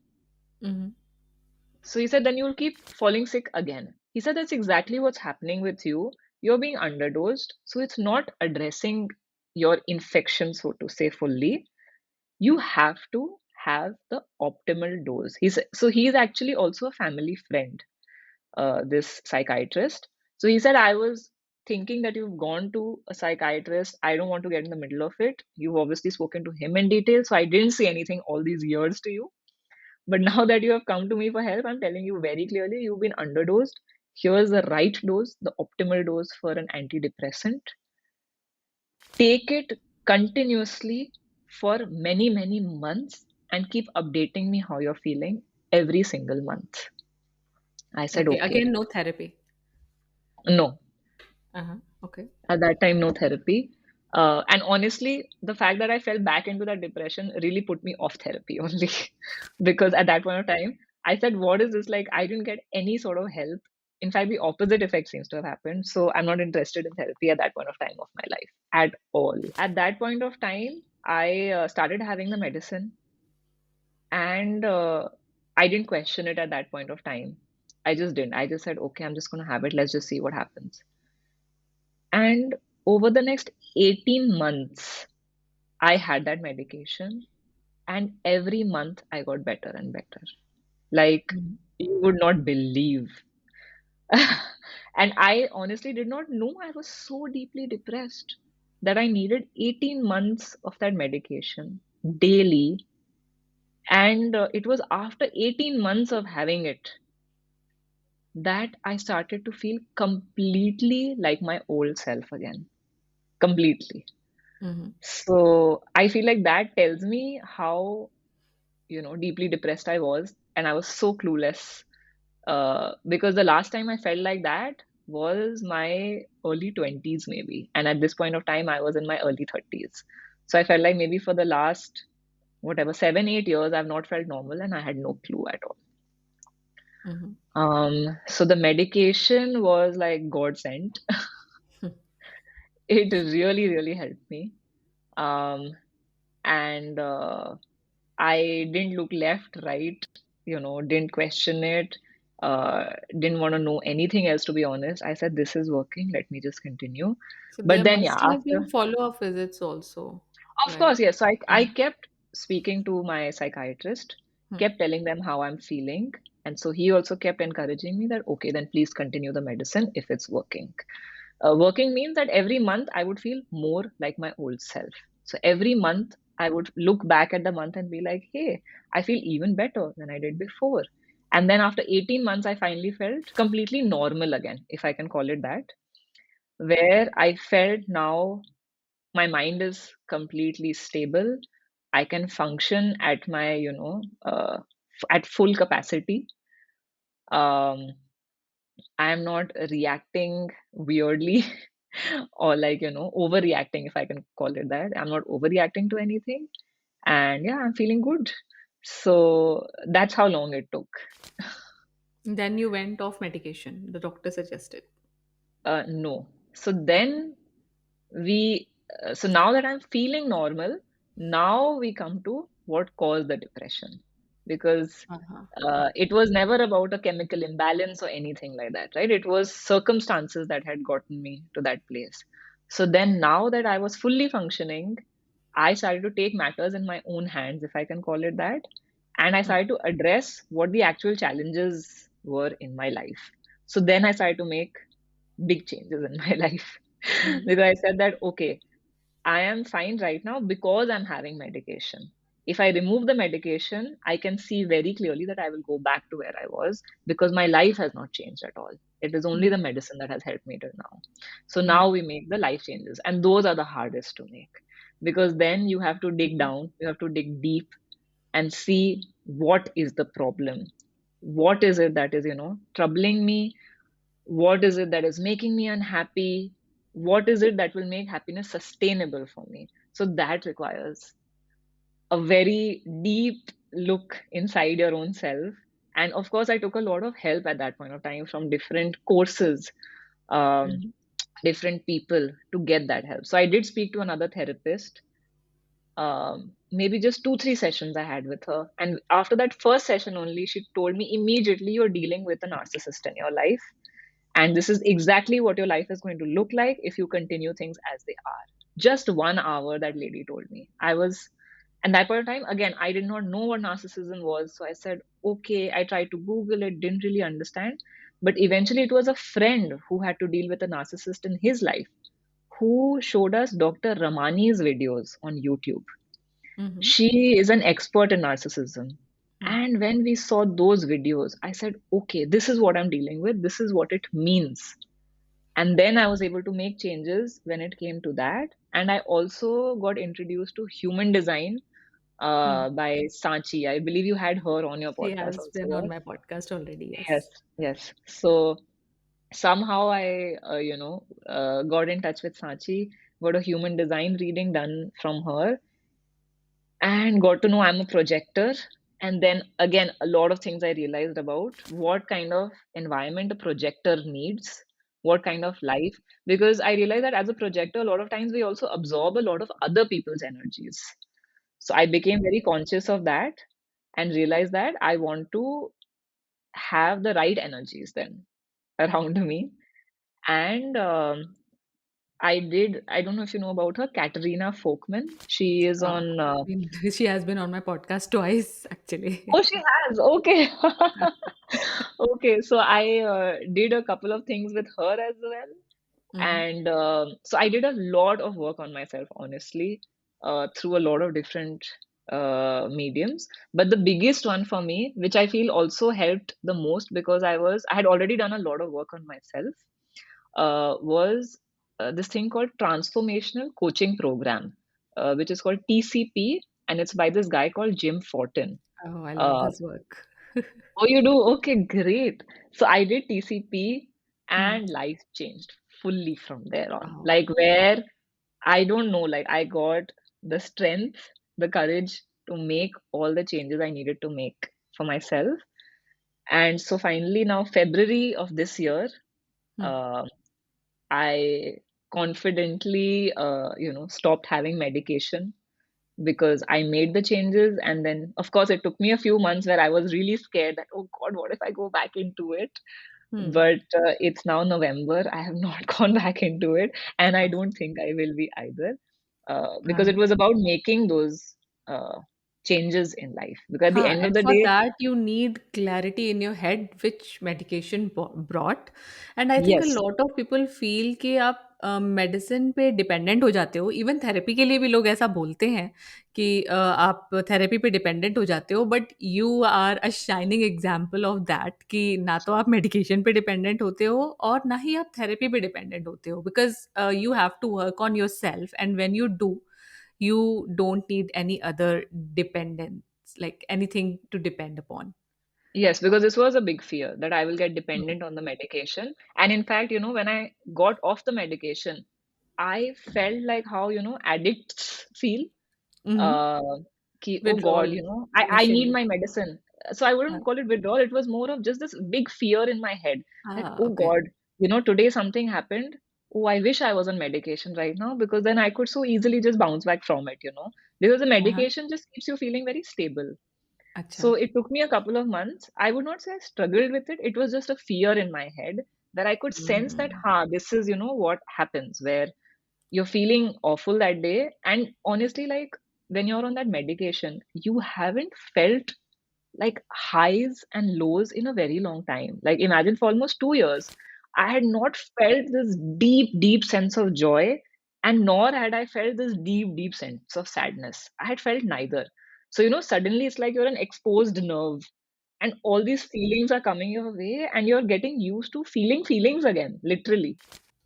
Mm-hmm. So he said, then you'll keep falling sick again. He said, that's exactly what's happening with you. You're being underdosed. So it's not addressing your infection, so to say, fully. You have to have the optimal dose. He's actually also a family friend, this psychiatrist. So he said, I was thinking that you've gone to a psychiatrist. I don't want to get in the middle of it. You've obviously spoken to him in detail. So I didn't say anything all these years to you. But now that you have come to me for help, I'm telling you very clearly you've been underdosed. Here's the right dose, the optimal dose for an antidepressant. Take it continuously for many, many months and keep updating me how you're feeling every single month. I said, Okay, okay. again, no therapy. No, Uh-huh. Okay. at that time, no therapy. And honestly, the fact that I fell back into that depression really put me off therapy only. Because at that point of time, I said, what is this? Like, I didn't get any sort of help. In fact, the opposite effect seems to have happened. So I'm not interested in therapy at that point of time of my life at all. At that point of time, I started having the medicine, and I didn't question it at that point of time. I just didn't. I just said, okay, I'm just going to have it. Let's just see what happens. And over the next 18 months, I had that medication, and every month I got better and better. Like, Mhm. you would not believe. And I honestly did not know I was so deeply depressed that I needed 18 months of that medication daily. And it was after 18 months of having it that I started to feel completely like my old self again. Completely. Mhm. So I feel like that tells me how, deeply depressed I was. And I was so clueless. Because the last time I felt like that was my early 20s, maybe. And at this point of time, I was in my early 30s. So I felt like maybe for the last, whatever, 7, 8 years, I've not felt normal and I had no clue at all. Mhm. So the medication was like God sent. It really, really helped me. Um, and I didn't look left, right, didn't question it, didn't want to know anything else, to be honest. I said, this is working, let me just continue. So But there then, yeah, must have after, been follow-up visits also, of right? course, yes. So I Mhm. kept speaking to my psychiatrist, Hmm. kept telling them how I'm feeling. And so he also kept encouraging me that, okay, then please continue the medicine if it's working. Working means that every month I would feel more like my old self. So every month I would look back at the month and be like, hey, I feel even better than I did before. And then after 18 months, I finally felt completely normal again, if I can call it that, where I felt now my mind is completely stable. I can function at my, at full capacity. Um, I am not reacting weirdly or like, overreacting, if I can call it that. I'm not overreacting to anything. And yeah, I'm feeling good. So that's how long it took. Then you went off medication, the doctor suggested. No. So then so now that I'm feeling normal, now we come to what caused the depression. Because Uh-huh. it was never about a chemical imbalance or anything like that, right? It was circumstances that had gotten me to that place. So then, now that I was fully functioning, I started to take matters in my own hands, if I can call it that. And I started to address what the actual challenges were in my life. So then I started to make big changes in my life. Mhm. Because I said that, okay, I am fine right now because I'm having medication. If I remove the medication, I can see very clearly that I will go back to where I was because my life has not changed at all. It is only Mhm. the medicine that has helped me till now. So now Mhm. we make the life changes, and those are the hardest to make because then you have to dig down, you have to dig deep and see what is the problem. What is it that is, troubling me? What is it that is making me unhappy? What is it that will make happiness sustainable for me? So that requires a very deep look inside your own self. And of course, I took a lot of help at that point of time from different courses, um, Mhm. different people to get that help. So I did speak to another therapist, maybe just 2, 3 sessions I had with her. And after that first session only, she told me immediately, you're dealing with a narcissist in your life. And this is exactly what your life is going to look like if you continue things as they are. Just 1 hour, that lady told me. I was, and that point of time, again, I did not know what narcissism was. So I said, okay, I tried to Google it, didn't really understand. But eventually, it was a friend who had to deal with a narcissist in his life who showed us Dr. Ramani's videos on YouTube. Mhm. She is an expert in narcissism. Mhm. And when we saw those videos, I said, okay, this is what I'm dealing with. This is what it means. And then I was able to make changes when it came to that. And I also got introduced to human design Mhm. by Sanchi. I believe you had her on your She podcast has also, been on right? my podcast already, Yes, yes. yes. So somehow I, got in touch with Sanchi, got a human design reading done from her, and got to know I'm a projector. And then again, a lot of things I realized about what kind of environment a projector needs, what kind of life. Because I realized that as a projector, a lot of times we also absorb a lot of other people's energies. So I became very conscious of that and realized that I want to have the right energies then around me. And I don't know if you know about her, Katerina Folkman. She is Uh, on she has been on my podcast twice, Oh, actually. she has. Okay. Okay. So I did a couple of things with her as well. Mhm. And so I did a lot of work on myself, honestly, through a lot of different mediums. But the biggest one for me, which I feel also helped the most because I had already done a lot of work on myself, was this thing called Transformational Coaching Program, which is called TCP. And it's by this guy called Jim Fortin. Oh, I love Uh, his work. Oh, you do? Okay, great. So I did TCP Mm. and life changed fully from there on. Oh. Like, where I don't know, like, I got the strength, the courage to make all the changes I needed to make for myself. And so finally, now, February of this year, Mm. uh, I confidently, stopped having medication because I made the changes. And then, of course, it took me a few months where I was really scared that, oh God, what if I go back into it? Mm. But it's now November. I have not gone back into it. And I Oh. don't think I will be either because it Uh, was about making those changes in life. Because at the Huh, end of and the for day, that, you need clarity in your head, which medication brought. And I think a yes, lot of people feel कि आप medicine पे dependent हो जाते हो. Even therapy के लिए भी लोग ऐसा बोलते हैं कि आप थेरेपी पे डिपेंडेंट हो जाते हो, but you are a shining example of that कि ना तो आप मेडिकेशन पे डिपेंडेंट होते हो और ना ही आप थेरेपी पे डिपेंडेंट होते हो because you have to work on yourself and when you do you don't need any other dependence, like anything to depend upon. yes, because this was a big fear that I will get Hmm. dependent on the medication. And in fact, when I got off the medication, I felt like how, addicts feel. Mm-hmm. Uh, oh God, Withdrawal I need initially. my medicine. So I Uh, wouldn't call it withdrawal. It was more of just this big fear in my head that, oh okay. God, today something happened. Oh, I wish I was on medication right now because then I could so easily just bounce back from it. Because the Uh-huh. medication just keeps you feeling very stable. Acha. So it took me a couple of months. I would not say I struggled with it. It was just a fear in my head that I could sense that, Mhm. this is, what happens where you're feeling awful that day. And honestly, like when you're on that medication, you haven't felt like highs and lows in a very long time. Like imagine for almost 2 years, I had not felt this deep, deep sense of joy, and nor had I felt this deep, deep sense of sadness. I had felt neither. So, suddenly it's like you're an exposed nerve, and all these feelings are coming your way, and you're getting used to feeling feelings again, literally.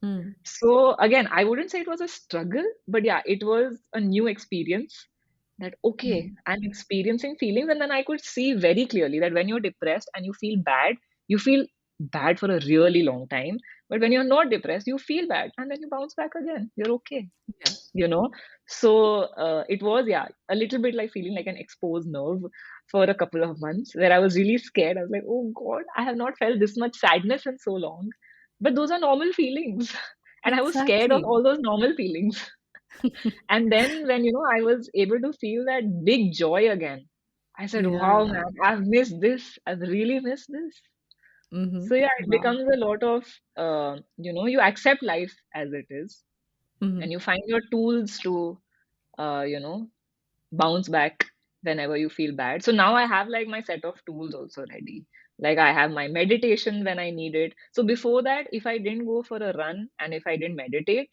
Mm. So again, I wouldn't say it was a struggle, but yeah, it was a new experience that, okay, Mm. I'm experiencing feelings. And then I could see very clearly that when you're depressed and you feel bad, you feel bad for a really long time. But when you're not depressed, you feel bad and then you bounce back again. You're okay, Yeah. you know. So it was, yeah, a little bit like feeling like an exposed nerve for a couple of months where I was really scared. I was like, oh God, I have not felt this much sadness in so long. But those are normal feelings. And I was scared of Exactly. all those normal feelings. And then when, I was able to feel that big joy again, I said, wow, Yeah. man, I've missed this. I've really missed this. So yeah, it Wow. becomes a lot of, you accept life as it is and Mhm. you find your tools to, uh, you know, bounce back whenever you feel bad. So now I have like my set of tools also ready. Like I have my meditation when I need it. So before that, if I didn't go for a run and if I didn't meditate,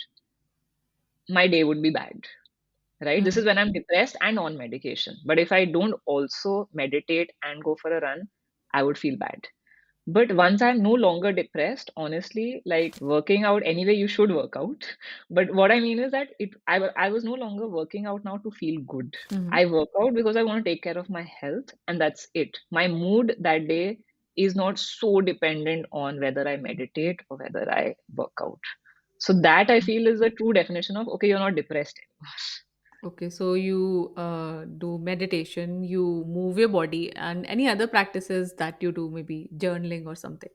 my day would be bad, right? This is Mhm. when I'm depressed and on medication. But if I don't also meditate and go for a run, I would feel bad. But once I'm no longer depressed, honestly, like working out anyway, you should work out. But what I mean is that I was no longer working out now to feel good. Mhm. I work out because I want to take care of my health, and that's it. My mood that day is not so dependent on whether I meditate or whether I work out. So that I feel is the true definition of okay, you're not depressed anymore. Okay, so you do meditation, you move your body, and any other practices that you do, maybe journaling or something.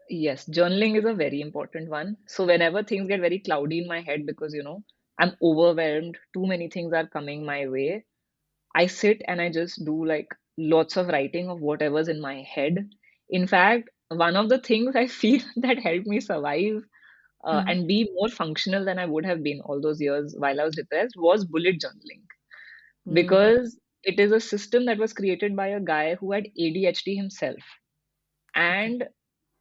Yes, journaling is a very important one. So whenever things get very cloudy in my head because I'm overwhelmed, too many things are coming my way, I sit and I just do like lots of writing of whatever's in my head. In fact, one of the things I feel that helped me survive Mhm. and be more functional than I would have been all those years while I was depressed was bullet journaling. Mm. Because it is a system that was created by a guy who had ADHD himself. Okay. And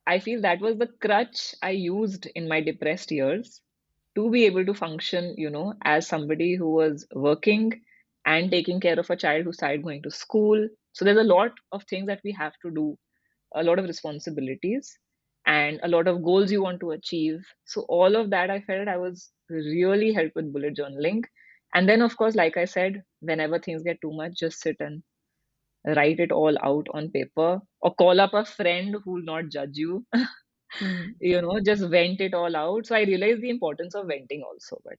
I feel that was the crutch I used in my depressed years to be able to function, as somebody who was working and taking care of a child who started going to school. So there's a lot of things that we have to do, a lot of responsibilities, and a lot of goals you want to achieve. So all of that I felt I was really helped with bullet journaling. And then, of course, like I said, whenever things get too much, just sit and write it all out on paper or call up a friend who will not judge you. Mhm. Just vent it all out. So I realized the importance of venting also, but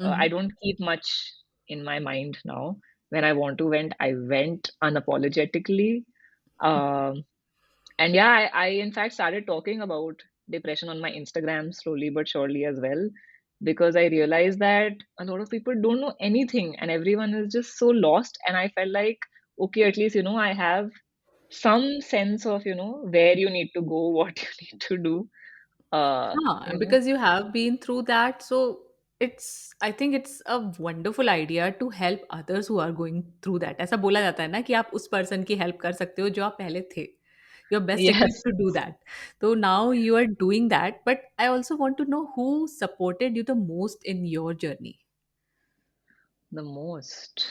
I Mhm. don't keep much in my mind now. When I want to vent, I vent unapologetically. Um, and yeah, I in fact started talking about depression on my Instagram slowly but surely as well, because I realized that a lot of people don't know anything and everyone is just so lost. And I felt like, okay, at least, I have some sense of, where you need to go, what you need to do. Uh, Huh, you know, because you have been through that, so I think it's a wonderful idea to help others who are going through that. ऐसा बोला जाता है ना कि आप उस person की help कर सकते हो जो आप पहले थे. You're best equipped yes, to do that. So now you are doing that, but I also want to know who supported you the most in your journey. the most.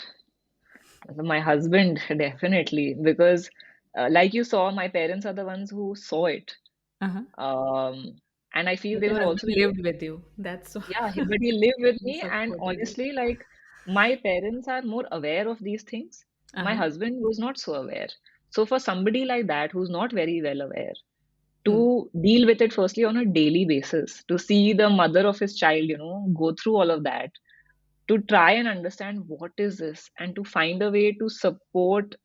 My husband, definitely, because like you saw, my parents are the ones who saw it. Uh-huh. Um, and I feel But they your were husband also, lived with you. That's yeah, but he lived with he me. And supported you. honestly, like my parents are more aware of these things. My Uh-huh. husband was not so aware. So for somebody like that who's not very well aware, Hmm. to deal with it firstly on a daily basis, to see the mother of his child, go through all of that, to try and understand what is this, and to find a way to support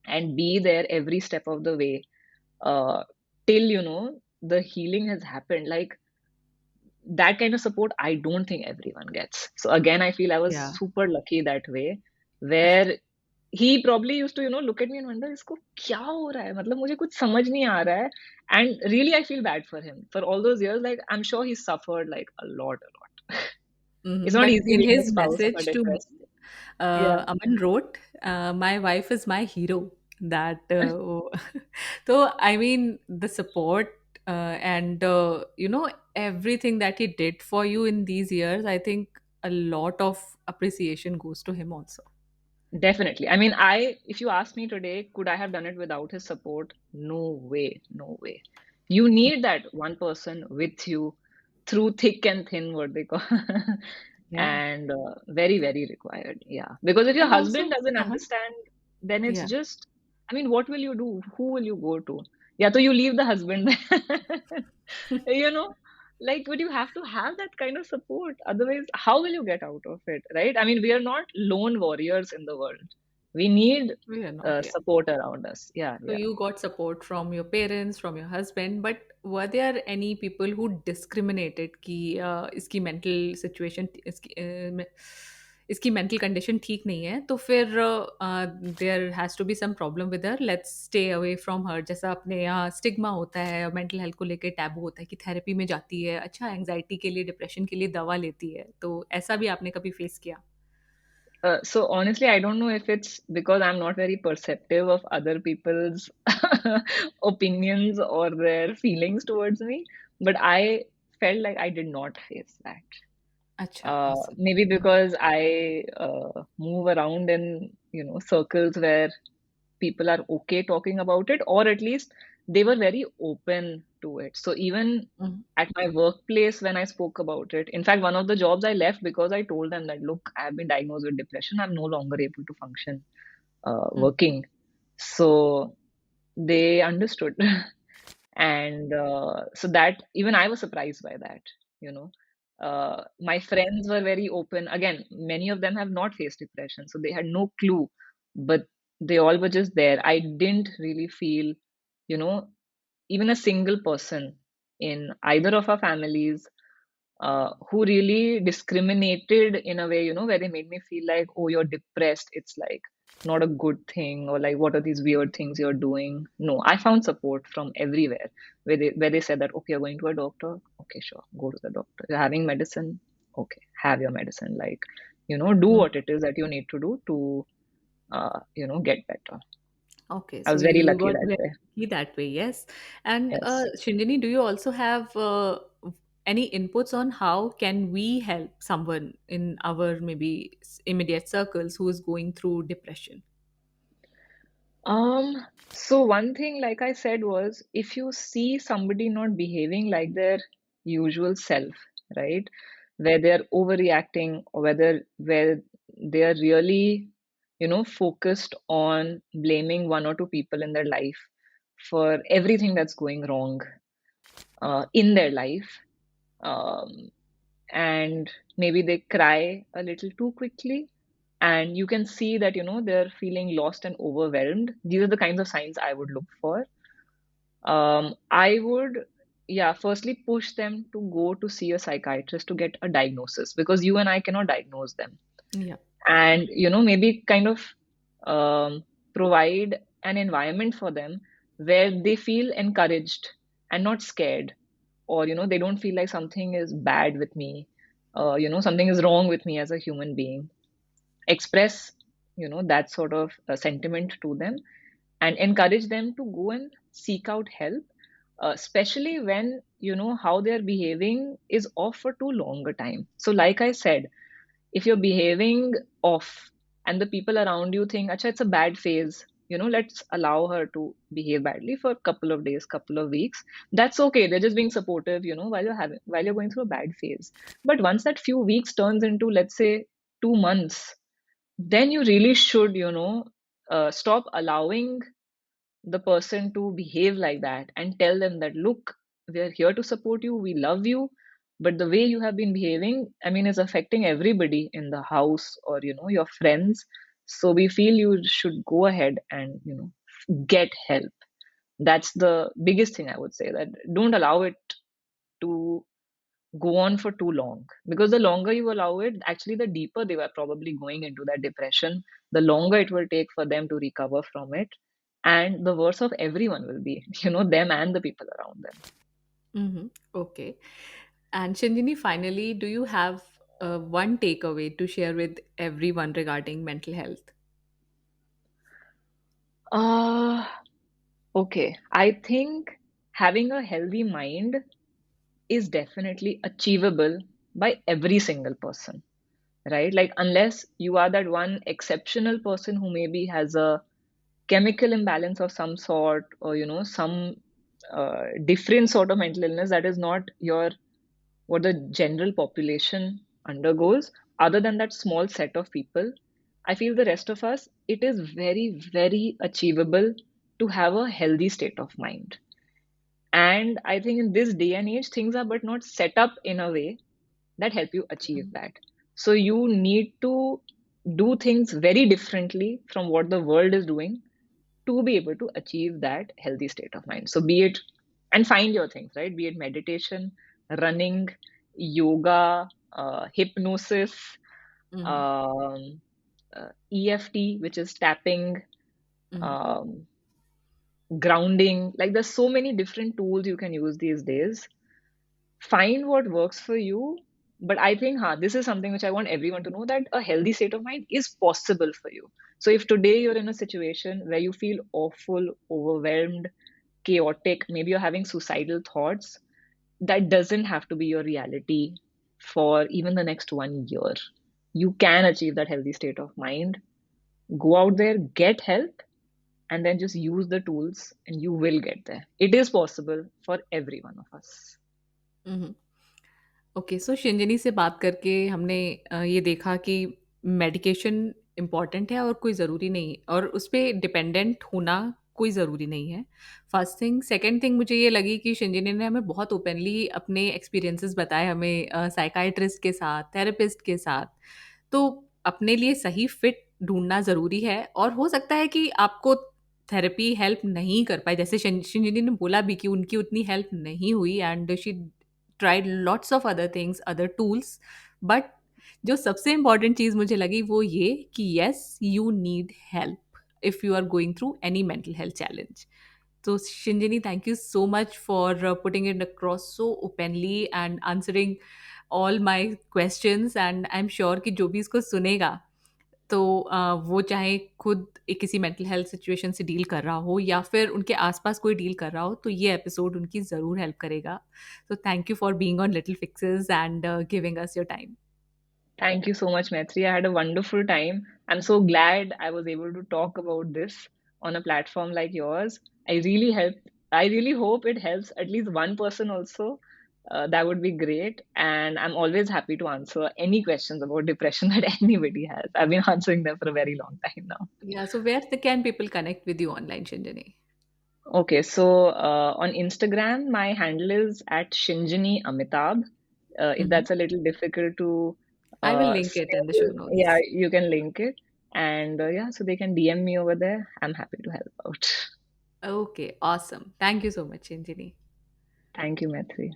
and be there every step of the way uh, till the healing has happened. Like that kind of support, I don't think everyone gets. So again, I feel I was Yeah. super lucky that way, where he probably used to look at me and wonder इसको क्या हो रहा है, मतलब मुझे कुछ समझ नहीं आ रहा है. And really I feel bad for him for all those years. Like I'm sure he suffered like a lot. It's not But easy in being the his spouse of a message to depressed. Yeah. Aman wrote, "My wife is my hero." That so I mean the support and everything that he did for you in these years. I think a lot of appreciation goes to him also. Definitely. I mean, if you ask me today, could I have done it without his support? No way, no way. You need that one person with you through thick and thin, what they call, Yeah, and very, very required. Yeah. Because if your and husband also, doesn't uh-huh. understand, then it's Yeah. just, I mean, what will you do? Who will you go to? Yeah, so you leave the husband there. You know, like, but you have to have that kind of support. Otherwise, how will you get out of it, right? I mean, we are not lone warriors in the world. We need We are not, yeah. support around us. Yeah, So yeah. you got support from your parents, from your husband, but were there any people who discriminated कि इसकी mental situation, इसकी mental condition ठीक नहीं है, तो फिर there has to be some problem with her, let's stay away from her, जैसा अपने यहाँ stigma होता है mental health को लेके taboo होता है कि therapy में जाती है, अच्छा anxiety के लिए, depression के लिए दवा लेती है, तो ऐसा भी आपने कभी face किया? So honestly, I don't know if it's because I'm not very perceptive of other people's opinions or their feelings towards me, but I felt like I did not face that. अच्छा, awesome. Maybe because I move around in, circles where people are okay talking about it, or at least they were very open to it. So even Mhm. at my workplace, when I spoke about it, in fact, one of the jobs I left because I told them that, look, I've been diagnosed with depression. I'm no longer able to function Mhm. working. So they understood. And so that even I was surprised by that, you know. My friends were very open. Again, many of them have not faced depression, so they had no clue, but they all were just there. I didn't really feel, you know, even a single person in either of our families who really discriminated in a way, where they made me feel like, oh, you're depressed. It's like not a good thing, or like, what are these weird things you're doing? No, I found support from everywhere where they said that, okay, you're going to a doctor. Okay, sure, go to the doctor. You're having medicine. Okay, have your medicine. Like, do Mhm. what it is that you need to do to, get better. Okay, I so was very you lucky got that very way. lucky that way, yes. And Yes. Shinjini, do you also have any inputs on how can we help someone in our maybe immediate circles who is going through depression? So one thing, like I said, was if you see somebody not behaving like their usual self, right? Where they're overreacting or where they're really, focused on blaming one or two people in their life for everything that's going wrong in their life. Um, and maybe they cry a little too quickly, and you can see that they're feeling lost and overwhelmed. These are the kinds of signs I would look for. I would, yeah, firstly push them to go to see a psychiatrist to get a diagnosis, because you and I cannot diagnose them. Yeah. And maybe kind of provide an environment for them where they feel encouraged and not scared, or they don't feel like something is bad with me, something is wrong with me as a human being. Express that sort of sentiment to them, and encourage them to go and seek out help, especially when how they're behaving is off for too long a time. So like I said, if you're behaving off and the people around you think, acha, it's a bad phase, let's allow her to behave badly for a couple of days, couple of weeks. That's okay. They're just being supportive, while you're going through a bad phase. But once that few weeks turns into, let's say, 2 months, then you really should, stop allowing the person to behave like that, and tell them that, look, we are here to support you, we love you, but the way you have been behaving, I mean, is affecting everybody in the house, or your friends. So we feel you should go ahead and get help. That's the biggest thing I would say, that don't allow it to go on for too long, because the longer you allow it, actually the deeper they were probably going into that depression, the longer it will take for them to recover from it, and the worse of everyone will be, them and the people around them. Mm-hmm. Okay. And Shinjini, finally, do you have one takeaway to share with everyone regarding mental health? uh okay, I think having a healthy mind is definitely achievable by every single person, right? Like, unless you are that one exceptional person who maybe has a chemical imbalance of some sort, or some different sort of mental illness that is not your what the general population undergoes. Other than that small set of people, I feel the rest of us, it is very, very achievable to have a healthy state of mind. And I think in this day and age, things are but not set up in a way that help you achieve Mhm. that. So you need to do things very differently from what the world is doing to be able to achieve that healthy state of mind. So be it, and find your things, right? Be it meditation, running, yoga, hypnosis, Mhm. um, EFT, which is tapping, Mhm. um, grounding. Like there's so many different tools you can use these days. Find what works for you. But I think, this is something which I want everyone to know, that a healthy state of mind is possible for you. So if today you're in a situation where you feel awful, overwhelmed, chaotic, maybe you're having suicidal thoughts, that doesn't have to be your reality for even the next 1 year. You can achieve that healthy state of mind. Go out there, get help, and then just use the tools, and you will get there. It is possible for every one of us. Mhm. Okay, so Shinjini से बात करके हमने ये देखा कि medication important है और कोई ज़रूरी नहीं, और उस पे डिपेंडेंट होना कोई ज़रूरी नहीं है। फर्स्ट थिंग, सेकंड थिंग मुझे ये लगी कि शिंजनी ने हमें बहुत ओपनली अपने एक्सपीरियंसेस बताए, हमें साइकाइट्रिस्ट के साथ, थेरेपिस्ट के साथ। तो अपने लिए सही फिट ढूँढना ज़रूरी है, और हो सकता है कि आपको थेरेपी हेल्प नहीं कर पाए। जैसे शिंजनी ने बोला भी कि उनकी उतनी हेल्प नहीं हुई, and she tried lots of other things, other tools. But जो सबसे इम्पॉर्टेंट चीज़ मुझे लगी वो ये कि yes, you need help if you are going through any mental health challenge. तो Shinjini, thank you so much for putting it across so openly and answering all my questions. And I'm sure कि जो भी इसको सुनेगा, तो वो चाहे खुद एक किसी मेंटल हेल्थ सिचुएशन से डील कर रहा हो या फिर उनके आसपास कोई डील कर रहा हो, तो ये एपिसोड उनकी ज़रूर हेल्प करेगा। तो thank you for being on little fixes and giving us your time. Thank you so much, Maitri. I had a wonderful time. I'm so glad I was able to talk about this on a platform like yours. I really hope it helps at least one person also. That would be great. And I'm always happy to answer any questions about depression that anybody has. I've been answering them for a very long time now. या so where can people connect with you online, Shinjini? Okay, so on Instagram, my handle is at Shinjini Amitabh. If that's a little difficult to I will link say, it in the show yeah, notes. you can link it. And yeah, so they can DM me over there. I'm happy to help out. Okay, awesome, thank you so much Shinjini. Thank you, Maitri.